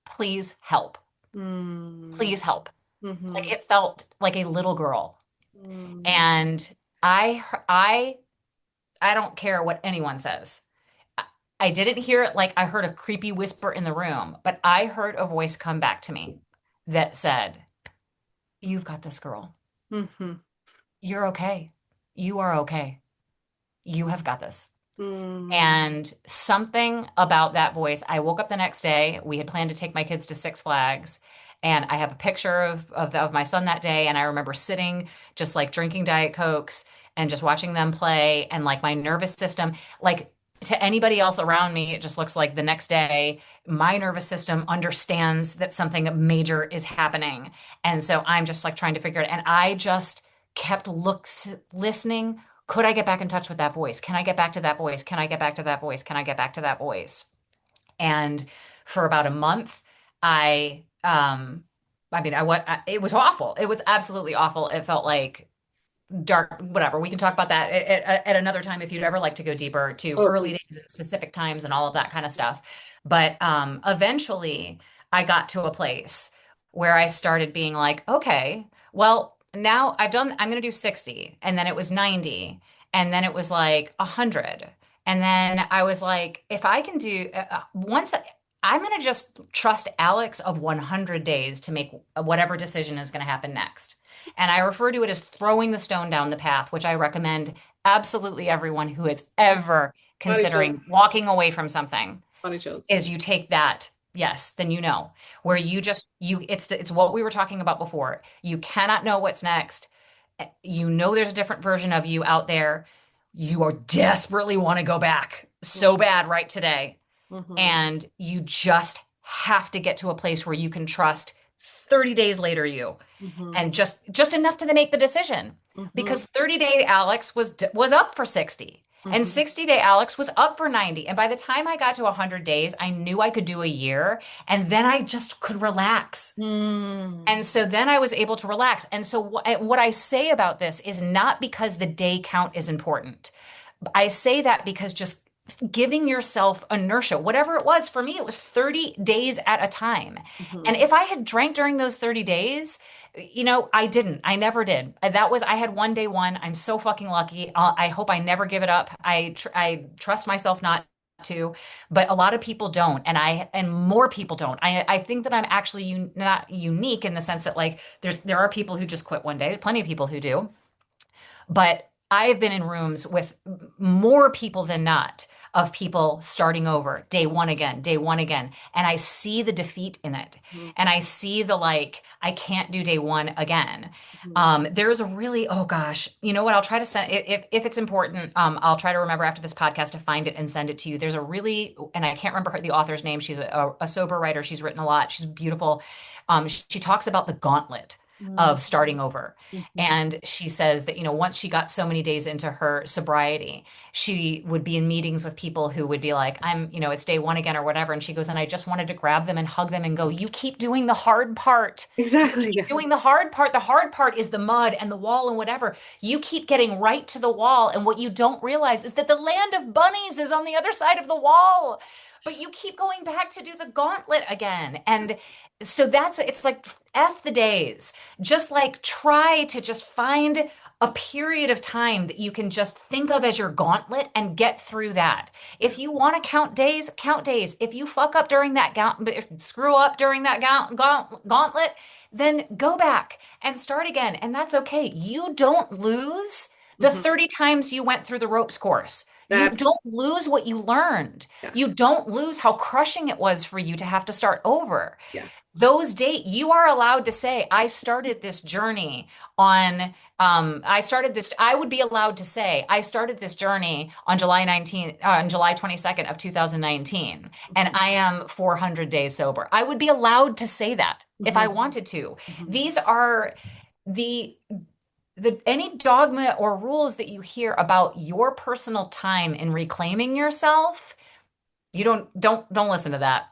please help. Mm. Please help. Like Mhm. it felt like a little girl. Mm. And I I I don't care what anyone says. I I didn't hear it like I heard a creepy whisper in the room, but I heard a voice come back to me that said, "You've got this, girl. Mhm. You're okay. You are okay. You have got this." Mm. And something about that voice, I woke up the next day. We had planned to take my kids to Six Flags. And I have a picture of my son that day. And I remember sitting just like drinking Diet Cokes and just watching them play. And like my nervous system, like to anybody else around me, it just looks like the next day, my nervous system understands that something major is happening. And so I'm just like trying to figure it. And I just kept listening. Could I get back in touch with that voice? Can I get back to that voice? Can I get back to that voice? Can I get back to that voice? And for about a month, I I mean, it was awful. It was absolutely awful. It felt like dark, whatever. We can talk about that at another time if you'd ever like to go deeper to Oh, early please. days and specific times and all of that kind of stuff. But eventually I got to a place where I started being like, okay, well, now I'm going to do 60. And then it was 90. And then it was like 100. And then I was like, if I can do once, I'm going to just trust Alex of 100 days to make whatever decision is going to happen next. And I refer to it as throwing the stone down the path, which I recommend absolutely everyone who is ever Body chills. considering walking away from something Body chills. is you take that. Yes, then you know where you just you it's what we were talking about before. You cannot know what's next. You know there's a different version of you out there. You are desperately want to go back so bad right today. Mm-hmm. And you just have to get to a place where you can trust 30 days later you Mm-hmm. and just enough to make the decision Mm-hmm. because 30-day Alex was up for 60 and Mm-hmm. 60-day Alex was up for 90, and by the time I got to 100 days I knew I could do a year, and then I just could relax. Mm. And so then I was able to relax. And so what I say about this is not because the day count is important. I say that because just giving yourself inertia, whatever it was, for me, it was 30 days at a time. And Mm-hmm. if I had drank during those 30 days, I didn't. I never did. I had one day one. I'm so fucking lucky. I hope I never give it up. I trust myself not to, but a lot of people don't. And more people don't. I think that I'm actually not unique in the sense that like there are people who just quit one day. Plenty of people who do. But I've been in rooms with more people than not. of people starting over, day one again, day one again. And I see the defeat in it. Mhm. And I see the like, I can't do day one again. Mhm. There's a really, oh gosh, you know what? I'll try to send if it's important. I'll try to remember after this podcast to find it and send it to you. There's a really, and I can't remember the author's name. She's a sober writer. She's written a lot. She's beautiful. She talks about the gauntlet Mhm. of starting over. Mhm. And she says that, once she got so many days into her sobriety, she would be in meetings with people who would be like, it's day one again or whatever. And she goes, and I just wanted to grab them and hug them and go, you keep doing the hard part. You Exactly. keep Yeah. doing the hard part. The hard part is the mud and the wall and whatever. You keep getting right to the wall. And what you don't realize is that the land of bunnies is on the other side of the wall. But you keep going back to do the gauntlet again. And so it's like F the days. Just like try to just find a period of time that you can just think of as your gauntlet and get through that. Yeah. If you want to count days, count days. If you fuck up during that screw up during that gauntlet, then go back and start again. And that's okay. You don't lose the Mhm. 30 times you went through the ropes course. You That's don't lose what you learned. yeah. You don't lose how crushing it was for you to have to start over. Yeah. Those dates, you are allowed to say, I started this journey on, I would be allowed to say, I started this journey on July 22nd of 2019, and Mhm. I am 400 days sober. I would be allowed to say that if I Mhm. wanted to. Mhm. These are the, any dogma or rules that you hear about your personal time in reclaiming yourself, you don't listen to that.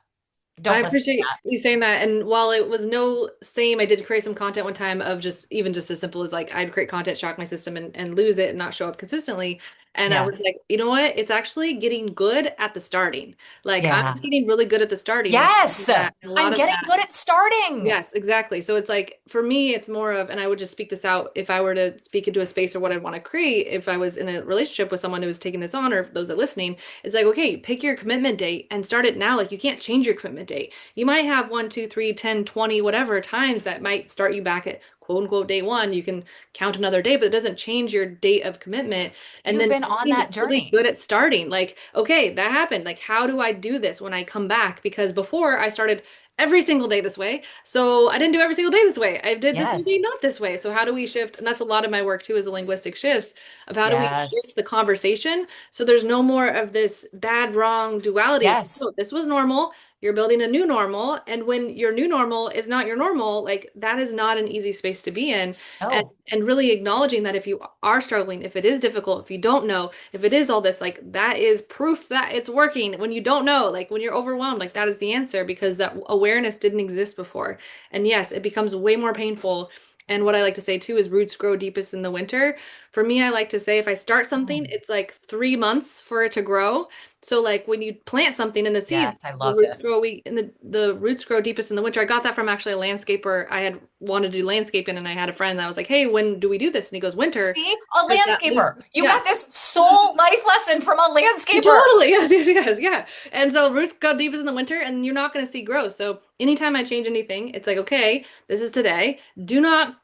I Don't listen to appreciate you saying that. And while it was no same, I did create some content one time of just even just as simple as like I'd create content, shock my system and lose it and not show up consistently. And I yeah. was like, you know what? It's actually getting good at the starting. Like I'm Yeah. just getting really good at the starting. And Yes. a lot I'm of getting that. good at starting. Yes, exactly. So it's like for me, it's more of, and I would just speak this out if I were to speak into a space or what I'd want to create. If I was in a relationship with someone who was taking this on, or those that are listening, it's like, okay, pick your commitment date and start it now. Like you can't change your commitment date. You might have 1, 2, 3, 10, 20, whatever times that might start you back at quote unquote day one. You can count another day, but it doesn't change your date of commitment. And You've then been on being that really journey. good at starting. Like, okay, that happened. Like, how do I do this when I come back? Because before I started every single day this way. So I didn't do every single day this way. I did this one day Yes. not this way. So how do we shift? And that's a lot of my work too, is the linguistic shifts of how do we shift Yes. the conversation so there's no more of this bad, wrong duality. It's Yes. no, this was normal. You're building a new normal. And when your new normal is not your normal, like that is not an easy space to be in. And Oh, and really acknowledging that if you are struggling, if it is difficult, if you don't know, if it is all this, like that is proof that it's working. When you don't know, like when you're overwhelmed, like that is the answer because that awareness didn't exist before. And yes, it becomes way more painful. And what I like to say too is roots grow deepest in the winter. For me, I like to say if I start something, oh. it's like 3 months for it to grow. So like when you plant something in the seeds, Yes. I the love roots this. grow we and the roots grow deepest in the winter. I got that from actually a landscaper. I had wanted to do landscaping and I had a friend that was like, "Hey, when do we do this?" And he goes, "Winter." See, a Because that leaf, landscaper. You yeah. got this soul life lesson from a landscaper. Totally. Yes, yes, yes, yeah. And so roots go deepest in the winter and you're not going to see growth. So anytime I change anything, it's like, okay, this is today. Do not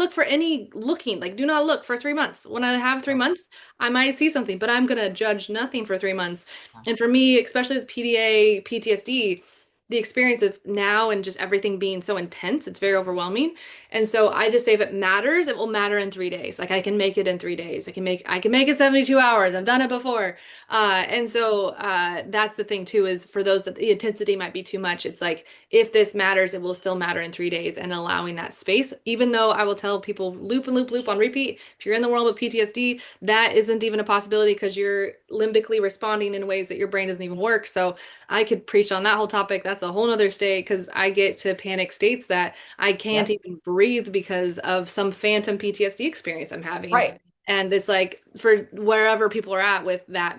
look for any looking. Like do not look for 3 months. When I have 3 months, I might see something, but I'm going to judge nothing for 3 months. And for me, especially with PDA, PTSD, the experience of now and just everything being so intense, it's very overwhelming. And so I just say if it matters, it will matter in 3 days. Like I can make it in 3 days. I can make it 72 hours. I've done it before. And so that's the thing too, is for those that the intensity might be too much, it's like if this matters, it will still matter in 3 days and allowing that space. Even though I will tell people loop and loop, loop on repeat, if you're in the world of PTSD, that isn't even a possibility because you're limbically responding in ways that your brain doesn't even work. So I could preach on that whole topic. That's a whole nother state because I get to panic states that I can't Yep. even breathe because of some phantom PTSD experience I'm having. Right. And it's like for wherever people are at with that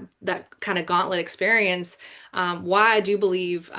kind of gauntlet experience, why I do believe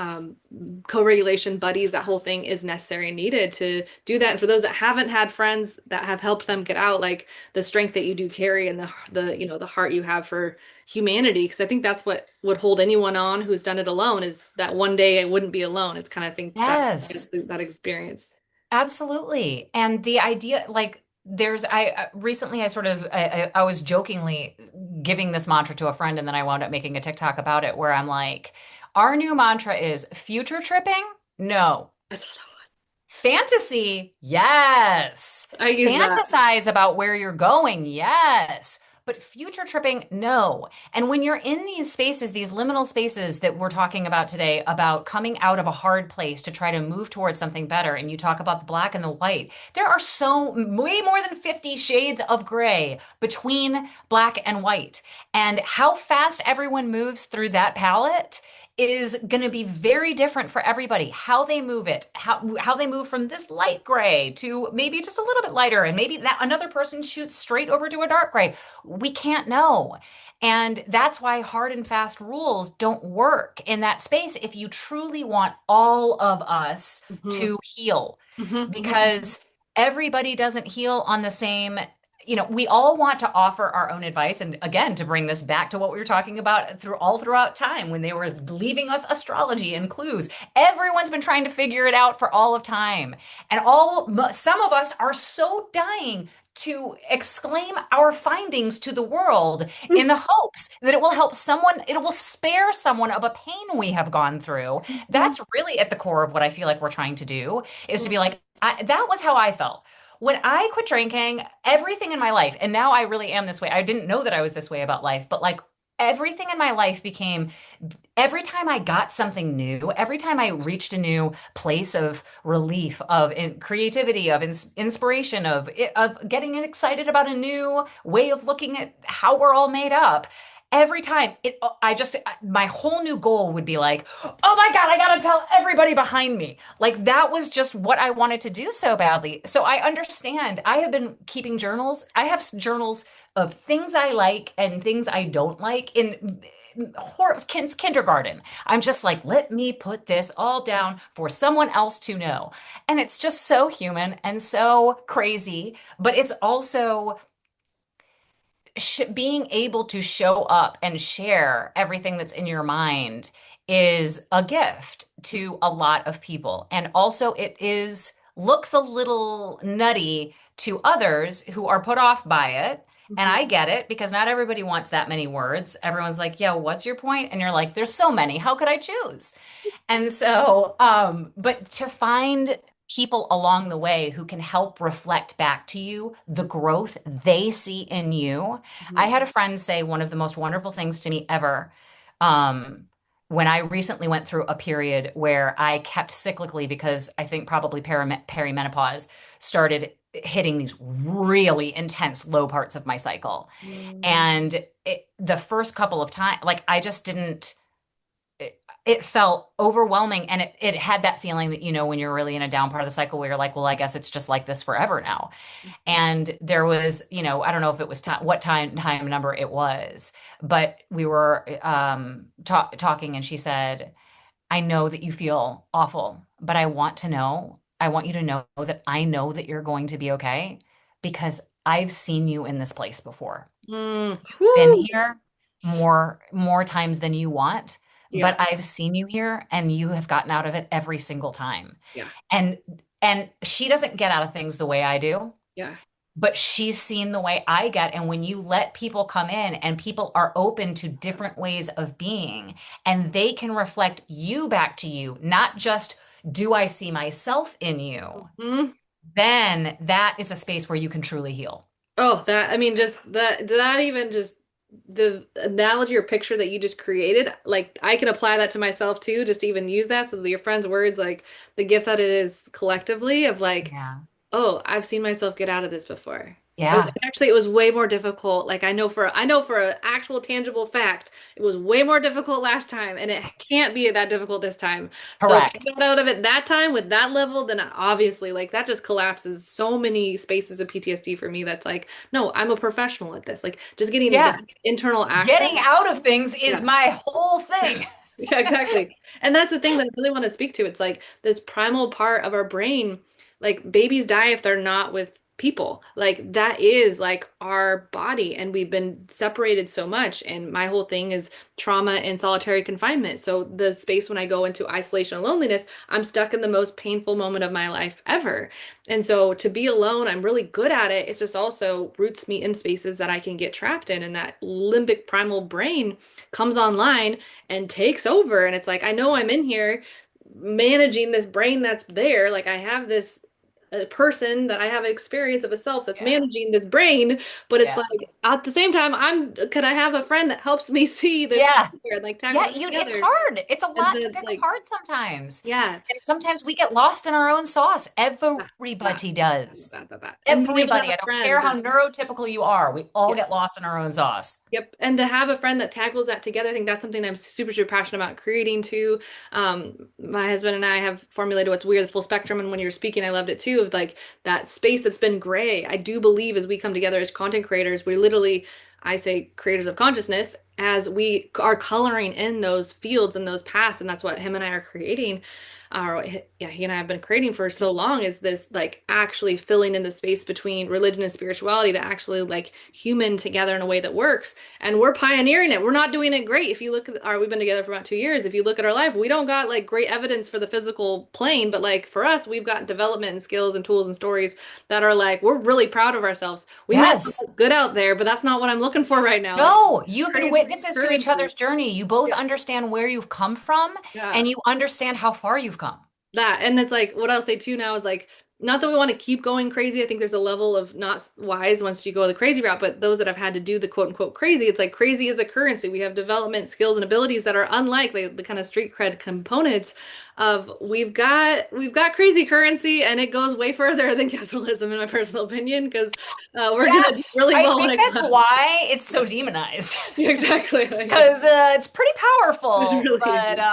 co-regulation buddies, that whole thing is necessary and needed to do that. And for those that haven't had friends that have helped them get out, like the strength that you do carry and the heart you have for humanity, because I think that's what would hold anyone on who's done it alone is that one day I wouldn't be alone. It's kind of think that Yes. that experience. Absolutely. And the idea, like, I recently I sort of I was jokingly giving this mantra to a friend, and then I wound up making a TikTok about it where I'm like, our new mantra is future tripping? No. I saw that Fantasy, yes. one. I use that. Fantasize about where you're going, yes. But future tripping, no. And when you're in these spaces, these liminal spaces that we're talking about today, about coming out of a hard place to try to move towards something better, and you talk about the black and the white, there are so way more than 50 shades of gray between black and white. And how fast everyone moves through that palette is going to be very different for everybody. How they move it, how they move from this light gray to maybe just a little bit lighter, and maybe that another person shoots straight over to a dark gray. We can't know. And that's why hard and fast rules don't work in that space if you truly want all of us Hmm. to heal, Hmm. Hmm. because everybody doesn't heal on the same. We all want to offer our own advice. And again, to bring this back to what we were talking about throughout time when they were leaving us astrology and clues, everyone's been trying to figure it out for all of time. And some of us are so dying to exclaim our findings to the world in the hopes that it will help someone, it will spare someone of a pain we have gone through. Hmm. That's really at the core of what I feel like we're trying to do, is to be like, that was how I felt. When I quit drinking, everything in my life, and now I really am this way. I didn't know that I was this way about life, but like everything in my life became, every time I got something new, every time I reached a new place of relief, of creativity, of inspiration, of getting excited about a new way of looking at how we're all made up. Every time my whole new goal would be like, oh my God, I gotta tell everybody behind me. Like that was just what I wanted to do so badly. So I understand. I have been keeping journals. I have journals of things I like and things I don't like in kindergarten. I'm just like, let me put this all down for someone else to know. And it's just so human and so crazy, but it's also being able to show up and share everything that's in your mind is a gift to a lot of people. And also it is looks a little nutty to others who are put off by it. And Hmm. I get it because not everybody wants that many words. Everyone's like, "Yeah, what's your point?" And you're like, "There's so many. How could I choose?" And so, but to find people along the way who can help reflect back to you the growth they see in you. I Hmm. had a friend say one of the most wonderful things to me ever. Um, when I recently went through a period where I kept cyclically, because I think probably perimenopause started hitting these really intense low parts of my cycle. And the first couple of times, like I just didn't it felt overwhelming, and it had that feeling that when you're really in a down part of the cycle where you're like, well, I guess it's just like this forever now. And there was, I don't know if it was time, what time number it was, but we were talking, and she said, I know that you feel awful, but I want you to know that I know that you're going to be okay, because I've seen you in this place before. Mm. Been Woo! here more times than you want, Yeah. but I've seen you here and you have gotten out of it every single time. Yeah. And she doesn't get out of things the way I do, Yeah. but she's seen the way I get. And when you let people come in and people are open to different ways of being, and they can reflect you back to you, not just do I see myself in you, Hmm. then that is a space where you can truly heal. Oh, that, I mean, just that even just the analogy or picture that you just created, like I can apply that to myself too, just to even use that. So that your friend's words, like the gift that it is collectively of like, Yeah. oh, I've seen myself get out of this before. Yeah. Actually, it was way more difficult. Like I know for an actual tangible fact, it was way more difficult last time, and it can't be that difficult this time. So if I Correct. got out of it that time with that level, then obviously like that just collapses so many spaces of PTSD for me. That's like, no, I'm a professional at this. Like just getting Yeah. that internal access. Getting out of things is Yeah. my whole thing. Yeah, exactly. And that's the thing that I really want to speak to. It's like this primal part of our brain, like babies die if they're not with people. Like that is like our body, and we've been separated so much. And my whole thing is trauma and solitary confinement. So the space when I go into isolation and loneliness, I'm stuck in the most painful moment of my life ever. And so to be alone, I'm really good at it. It's just also roots me in spaces that I can get trapped in, and that limbic primal brain comes online and takes over. And it's like, I know I'm in here managing this brain that's there. Like I have this person that I have experience of a self that's Yeah. managing this brain, but it's Yeah. like at the same time, could I have a friend that helps me see this Yeah. and like tackle Yeah, this it's together? hard. It's a And lot to then pick like, apart sometimes. yeah, And sometimes we get lost in our own sauce. that, that, Everybody does. that. And being able to have Everybody. I a don't care friend how that, neurotypical you are. We all yeah. get lost in our own sauce. Yep. And to have a friend that tackles that together, I think that's something I'm super, super passionate about creating too. My husband and I have formulated what's weird, the full spectrum. And when you were speaking, I loved it too, of like that space that's been gray. I do believe as we come together as content creators, we literally, I say creators of consciousness, as we are coloring in those fields and those paths. And that's what him and I are creating. Yeah, he and I have been creating for so long, is this like actually filling in the space between religion and spirituality to actually like human together in a way that works. And we're pioneering it. We're not doing it great. If you look at our, we've been together for about 2 years. If you look at our life, we don't got like great evidence for the physical plane, but like for us, we've got development and skills and tools and stories that are like, we're really proud of ourselves. We might not Yes. look good out there, but that's not what I'm looking for right now. Like No, you've been crazy witnesses to each currency. other's journey. You both Yeah. understand where you've come from Yeah. and you understand how far you've come. That. And it's like what I'll say too now is like, not that we want to keep going crazy. I think there's a level of not wise once you go the crazy route, but those that have had to do the quote unquote crazy, it's like crazy is a currency. We have development skills and abilities that are unlike the kind of street cred components of we've got crazy currency, and it goes way further than capitalism in my personal opinion, because we're Yeah, gonna do really I well when think it that's comes. why it's so demonized. Yeah, exactly. Yeah, Because it's pretty it powerful, really but is.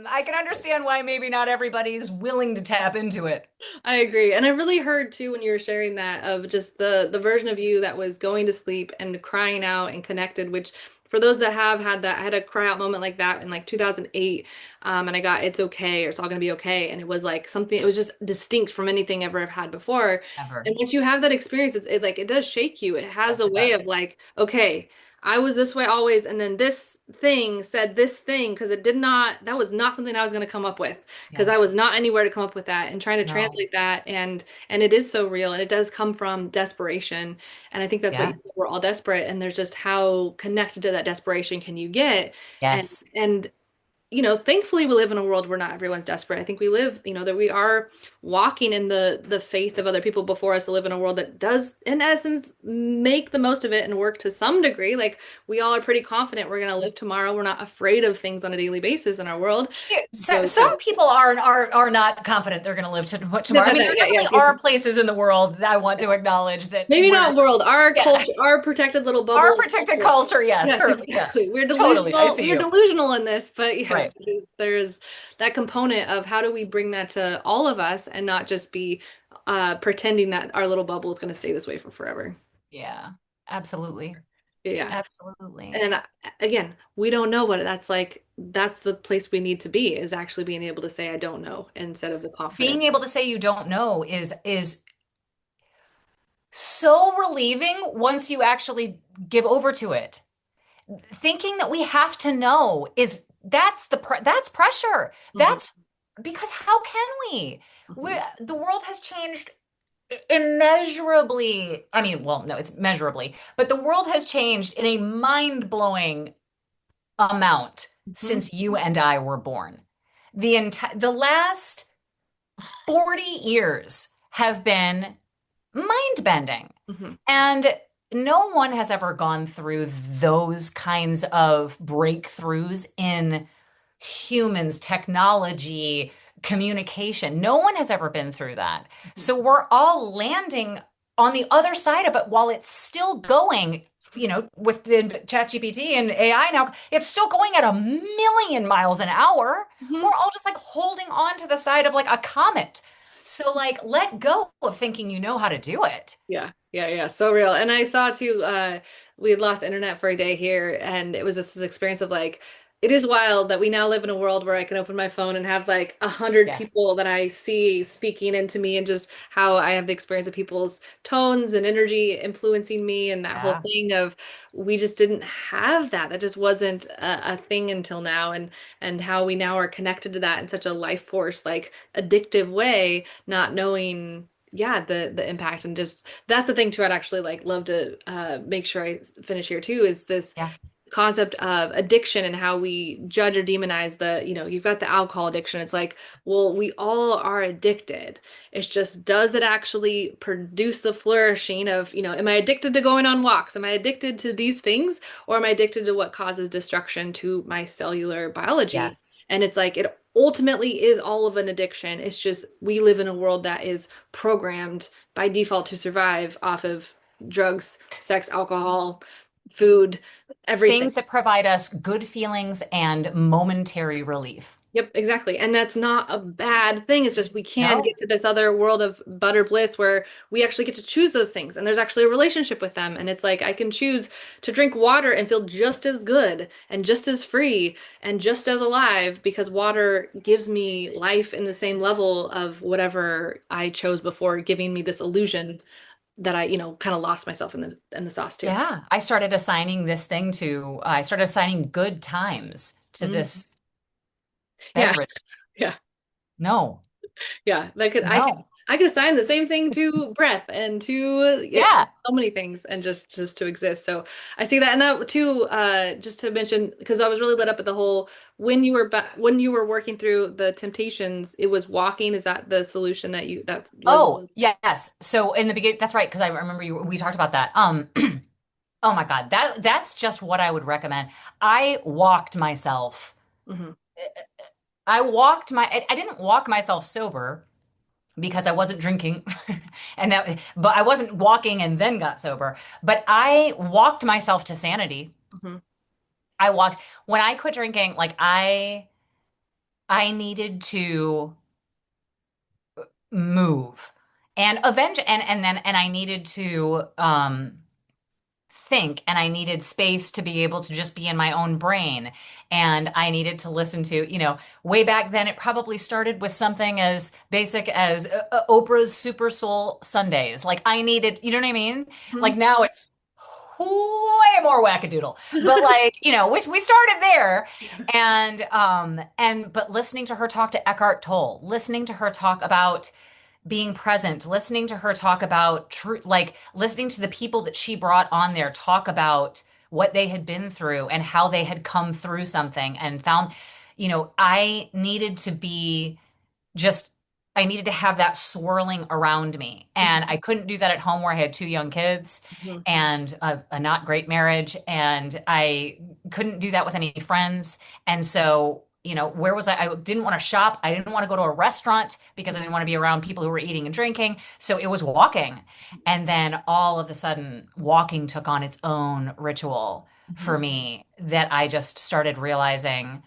I can understand why maybe not everybody's willing to tap into it. I agree. And I really heard too when you were sharing that of just the version of you that was going to sleep and crying out and connected, which for those that have had that, I had a cry out moment like that in like 2008. And I got it's okay, or it's all gonna be okay. And it was like something, it was just distinct from anything ever I've had before. Ever. And once you have that experience, it like it does shake you. It has Yes, a it way of does. like, okay, I was this way always, and then this thing said this thing because it did not, that was not something I was going to come up with, because Yeah. I was not anywhere to come up with that, and trying to No. translate that. And it is so real, and it does come from desperation. And I think that's what you Yeah. said, we're all desperate, and there's just how connected to that desperation can you get. And Yes. and thankfully we live in a world where not everyone's desperate. I think we live, that we are walking in the faith of other people before us, to live in a world that does, in essence, make the most of it and work to some degree. Like we all are pretty confident we're going to live tomorrow. We're not afraid of things on a daily basis in our world. Yeah, So it's some like, people are not confident they're going to live to tomorrow. I mean, there yeah, definitely yes, yes. are places in the world that I want to acknowledge that Maybe where, not world, our yeah, culture, our protected little our bubble of protected culture. culture. Yes, Yes, yeah, exactly. We're totally. I delusional. see We're you. delusional in this, but yes, Right. there's that component of how do we bring that to all of us and not just be pretending that our little bubble is going to stay this way for forever. Yeah, absolutely. Yeah. Absolutely. And again, we don't know what that's like. That's the place we need to be, is actually being able to say, I don't know, instead of the confidence. Being able to say you don't know is so relieving once you actually give over to it. Thinking that we have to know is that's pressure. Hmm. That's because how can we? Hmm. The world has changed immeasurably. I mean, well, no, it's measurably, but the world has changed in a mind-blowing amount Hmm. since you and I were born. The last 40 years have been mind-bending. Hmm. And no one has ever gone through those kinds of breakthroughs in humans, technology, communication. No one has ever been through that. So we're all landing on the other side of it while it's still going. With the ChatGPT and AI now, it's still going at 1,000,000 miles an hour. Hmm. We're all just like holding on to the side of like a comet. So like let go of thinking you know how to do it. Yeah, yeah, yeah. So real. And I saw too, we had lost internet for a day here, and it was just this experience of like, it is wild that we now live in a world where I can open my phone and have like 100 Yeah. people that I see speaking into me, and just how I have the experience of people's tones and energy influencing me, and that whole Yeah. thing of we just didn't have that. That just wasn't a thing until now, and how we now are connected to that in such a life force, like addictive way, not knowing. Yeah, the impact, and just that's the thing too. I'd actually like love to make sure I finish here too. Is this Yeah. concept of addiction and how we judge or demonize you've got the alcohol addiction. It's like, well, we all are addicted. It's just, does it actually produce the flourishing of, am I addicted to going on walks? Am I addicted to these things? Or am I addicted to what causes destruction to my cellular biology? Yes. And it's like, it ultimately is all of an addiction. It's just, we live in a world that is programmed by default to survive off of drugs, sex, alcohol, food, everything. Things that provide us good feelings and momentary relief. Yep, exactly. And that's not a bad thing. It's just we can No. get to this other world of butter bliss where we actually get to choose those things. And there's actually a relationship with them. And it's like I can choose to drink water and feel just as good and just as free and just as alive, because water gives me life in the same level of whatever I chose before, giving me this illusion that I kind of lost myself in the sauce too. Yeah. I started assigning good times to Mhm. this Yeah. beverage. Yeah. No, Yeah, that could I could no. I could assign the same thing to breath and to Yeah. so many things, and just to exist. So I see that, and that too. Just to mention, because I was really lit up at the whole when you were working through the temptations, it was walking. Is that the solution that was? Oh, yes. So in the beginning, that's right, because I remember we talked about that. Oh my God, that's just what I would recommend. I walked myself. Mhm, I didn't walk myself sober because I wasn't drinking but I wasn't walking and then got sober, but I walked myself to sanity. mhm, I walked when I quit drinking, like I needed to move and and I needed to think, and I needed space to be able to just be in my own brain, and I needed to listen to, way back then it probably started with something as basic as Oprah's Super Soul Sundays. Like I needed, you know what I mean? Like mhm. now it's way more wackadoodle. But like, we started there, and but listening to her talk to Eckhart Tolle, listening to her talk about being present, listening to her talk about truth, like listening to the people that she brought on there talk about what they had been through and how they had come through something and found, I needed to be just I needed to have that swirling around me. And I couldn't do that at home where I had two young kids Mhm, and a not great marriage. And I couldn't do that with any friends. And so, where was I? I didn't want to shop. I didn't want to go to a restaurant because I didn't want to be around people who were eating and drinking. So it was walking. And then all of a sudden, walking took on its own ritual for mhm, me that I just started realizing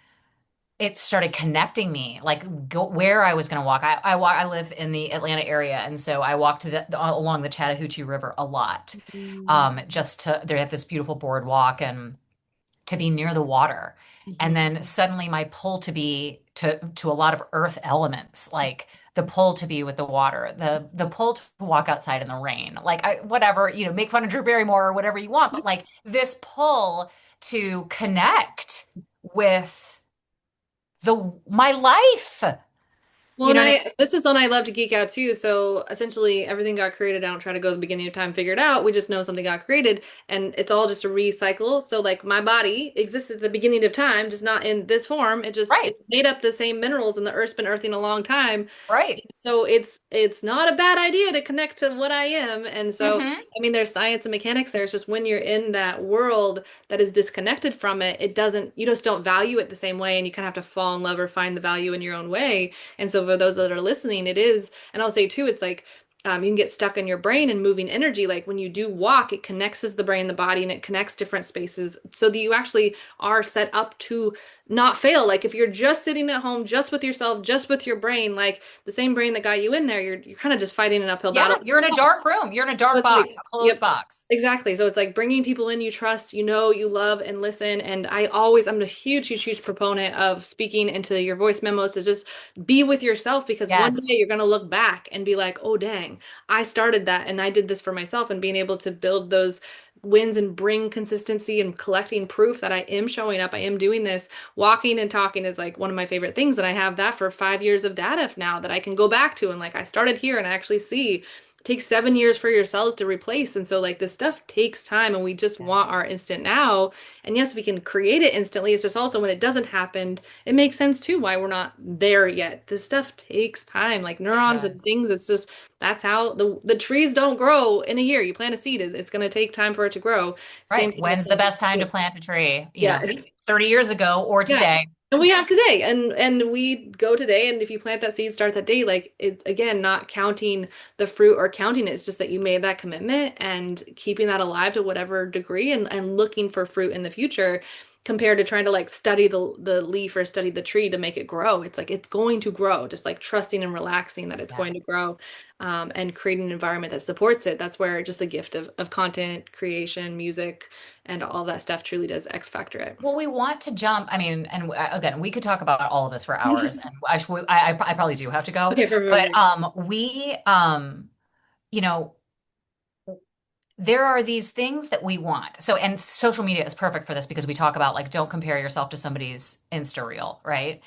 it started connecting me like where I was going to walk. I live in the Atlanta area, and so I walked along the Chattahoochee River a lot. mhm, Just to they have this beautiful boardwalk and to be near the water. And mhm, then suddenly my pull to be to a lot of earth elements, like the pull to be with the water, the pull to walk outside in the rain, like whatever, make fun of Drew Barrymore or whatever you want, but like this pull to connect with the my life. Well, You and know what I I this is one I love to geek out too. So essentially, everything got created. I don't try to go to the beginning of time, figure it out. We just know something got created, and it's all just a recycle. So, like my body exists at the beginning of time, just not in this form. Right, It's made up the same minerals, and the Earth's been earthing a long time. right. So it's not a bad idea to connect to what I am. And so, Hmm. I mean, there's science and mechanics there. It's just when you're in that world that is disconnected from it, you just don't value it the same way, and you kind of have to fall in love or find the value in your own way. And so for those that are listening, it is, and I'll say too, it's like you can get stuck in your brain and moving energy. Like when you do walk, it connects the brain, the body, and it connects different spaces so that you actually are set up to not fail. Like if you're just sitting at home, just with yourself, just with your brain, like the same brain that got you in there, you're kind of just fighting an uphill Yeah, battle. you're in a dark room. You're in a So dark it's like, box, a closed yep, box. exactly. So it's like bringing people in you trust, you know, you love and listen. And I'm a huge, huge, huge proponent of speaking into your voice memos to just be with yourself because one day Yes. you're going to look back and be like, oh, dang, I started that and I did this for myself. And being able to build those wins and bring consistency and collecting proof that I am showing up, I am doing this. Walking and talking is like one of my favorite things. And I have that for 5 years of data now that I can go back to. And like I started here and I actually see it takes 7 years for your cells to replace. And so like this stuff takes time and we just Yeah. want our instant now. And yes, we can create it instantly. It's just also when it doesn't happen, it makes sense too why we're not there yet. This stuff takes time, like It neurons and does. things. It's just that's how the trees don't grow in a year. You plant a seed, it's going to take time for it to grow. Same Right. thing with When's the best time to the plant a tree? yeah. 30 years ago or Yeah. today. And we have today and we go today and if you plant that seed, start that day, like it again, not counting the fruit or counting it, it's just that you made that commitment and keeping that alive to whatever degree and looking for fruit in the future compared to trying to like study the leaf or study the tree to make it grow. It's like it's going to grow, just like trusting and relaxing that it's Yeah. going to grow and creating an environment that supports it. That's where just the gift of content creation, music, and all that stuff truly does X factor it. Well, we want to jump. I mean, and again, we could talk about all of this for hours, and I probably do have to go. Okay, perfect, But perfect. you know, there are these things that we want. So, and social media is perfect for this because we talk about like don't compare yourself to somebody's Insta reel, right?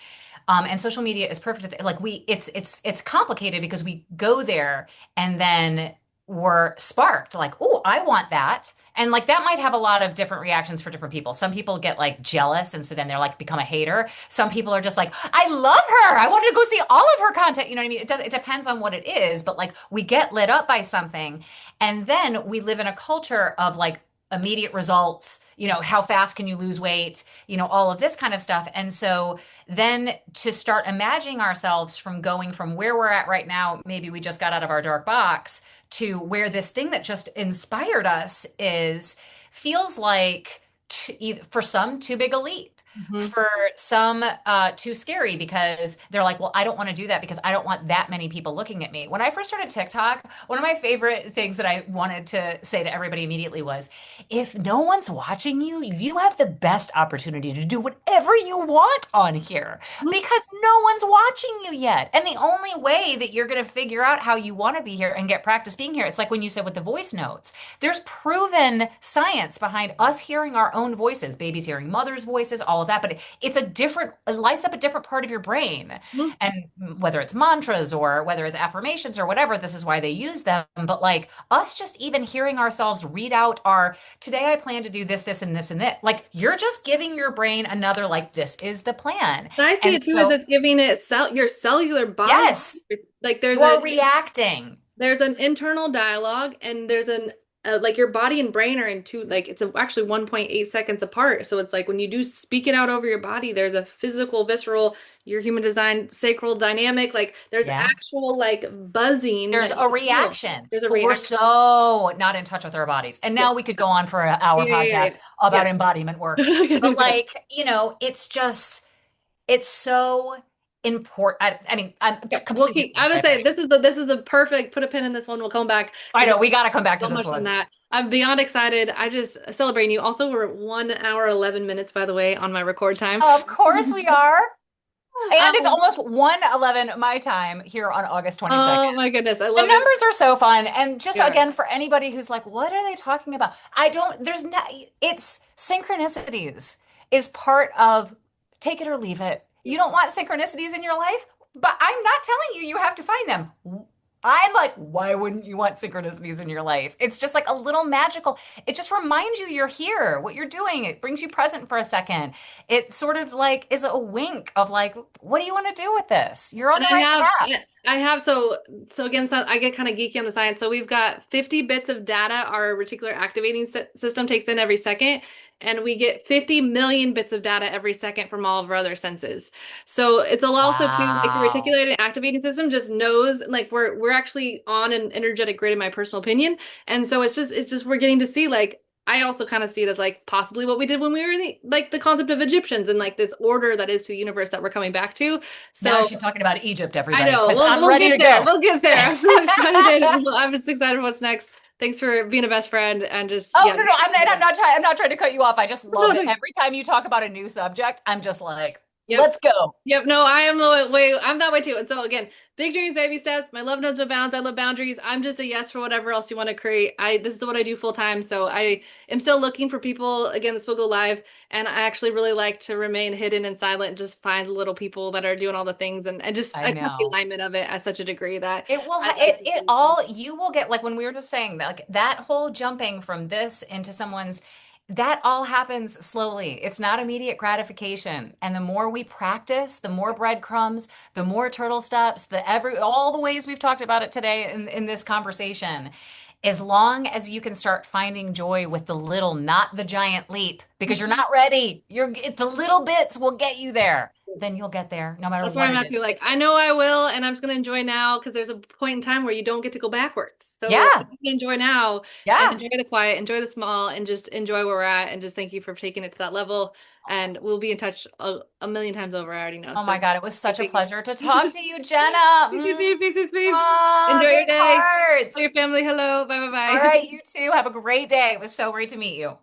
And social media is perfect. Like it's complicated because we go there and then we're sparked like, oh, I want that. And like that might have a lot of different reactions for different people. Some people get like jealous and so then they're like become a hater. Some people are just like, I love her. I want to go see all of her content. You know what I mean? It depends on what it is, but like we get lit up by something and then we live in a culture of like immediate results, how fast can you lose weight, all of this kind of stuff. And so then to start imagining ourselves from going from where we're at right now, maybe we just got out of our dark box to where this thing that just inspired us is feels like for some too big a leap. Mhm. For some, too scary because they're like, well, I don't want to do that because I don't want that many people looking at me. When I first started TikTok, one of my favorite things that I wanted to say to everybody immediately was, if no one's watching you, you have the best opportunity to do whatever you want on here because no one's watching you yet. And the only way that you're going to figure out how you want to be here and get practice being here, it's like when you said with the voice notes, there's proven science behind us hearing our own voices, babies hearing mothers' voices, all of that. But it lights up a different part of your brain. Mhm. And whether it's mantras or whether it's affirmations or whatever, this is why they use them. But like us just even hearing ourselves read out our today I plan to do this, this, and this, and that. Like you're just giving your brain another, like, this is the plan. And I see And it too as so, it's giving it your cellular body. yes, Like there's you're reacting. an internal dialogue and there's an like your body and brain are in two like actually 1.8 seconds apart. So it's like when you do speak it out over your body, there's a physical, visceral, your human design, sacral dynamic. Like there's Yeah. actual like buzzing There's that a you feel. reaction, There's a but we're reaction. so not in touch with our bodies. And Yeah. now we could go on for an hour Yeah. podcast about Yeah. embodiment work. Yeah. Yes, But exactly. like, it's so important. I mean, I'm Yep. We'll completely keep. I would right say away. this is the perfect. Put a pin in this one. We'll come back I because know we got to come back to so this much in one. that. I'm beyond excited. I just celebrating you. Also, we're at 1 hour 11 minutes, by the way, on my record time. Of course we are. And it's Um, almost 1:11 my time here on August 22nd. oh my goodness, I The love it. numbers are so fun. And just Yeah. again, for anybody who's like, what are they talking about? I don't, there's not, it's synchronicities is part of take it or leave it. You don't want synchronicities in your life, but I'm not telling you you have to find them. I'm like, why wouldn't you want synchronicities in your life? It's just like a little magical. It just reminds you you're here, what you're doing. It brings you present for a second. It sort of like is a wink of like, what do you want to do with this? You're on And the I right have path. I have so again, so I get kind of geeky on the science. So we've got 50 bits of data our reticular activating system takes in every second, and we get 50 million bits of data every second from all of our other senses. So it's also too like the Wow. reticular activating system just knows like we're actually on an energetic grid in my personal opinion, and so it's just we're getting to see like. I also kind of see it as like possibly what we did when we were in like the concept of Egyptians and like this order that is to the universe that we're coming back to. Now So she's talking about Egypt, I everybody, know. because We'll I'm we'll ready get to there. go. We'll get there. I'm so excited. I'm just excited what's next. Thanks for being a best friend and just Oh yeah. no, no, I'm not trying to cut you off. I just No, love that no. every time you talk about a new subject, I'm just like, Yep. let's go. Yep. No, I am the way. I'm that way too. And so again, big dreams, baby steps. My love knows no bounds. I love boundaries. I'm just a yes for whatever else you want to create. This is what I do full time. So I am still looking for people. Again, this will go live, and I actually really like to remain hidden and silent and just find the little people that are doing all the things. And I I trust the know. alignment of it at such a degree that It will, I like to it do this. all, you will get, like when we were just saying that, like that whole jumping from this into someone's, that all happens slowly. It's not immediate gratification. And the more we practice, the more breadcrumbs, the more turtle steps, all the ways we've talked about it today in this conversation. As long as you can start finding joy with the little, not the giant leap, because you're not ready. The little bits will get you there. Then you'll get there, no matter That's where what I'm it at too. is. Like, I know I will, and I'm just gonna enjoy now because there's a point in time where you don't get to go backwards. So I'm Yeah, gonna enjoy now and yeah. enjoy the quiet, enjoy the small, and just enjoy where we're at. And just thank you for taking it to that level. And we'll be in touch a million times over. I already know. Oh So my God, it was thank such a you. pleasure to talk to you, Jenna. Peace, peace, peace. Mwah, Enjoy your big day. Tell hearts. your family hello. Bye, All bye, right, bye. you too. Have a great day. It was so great to meet you.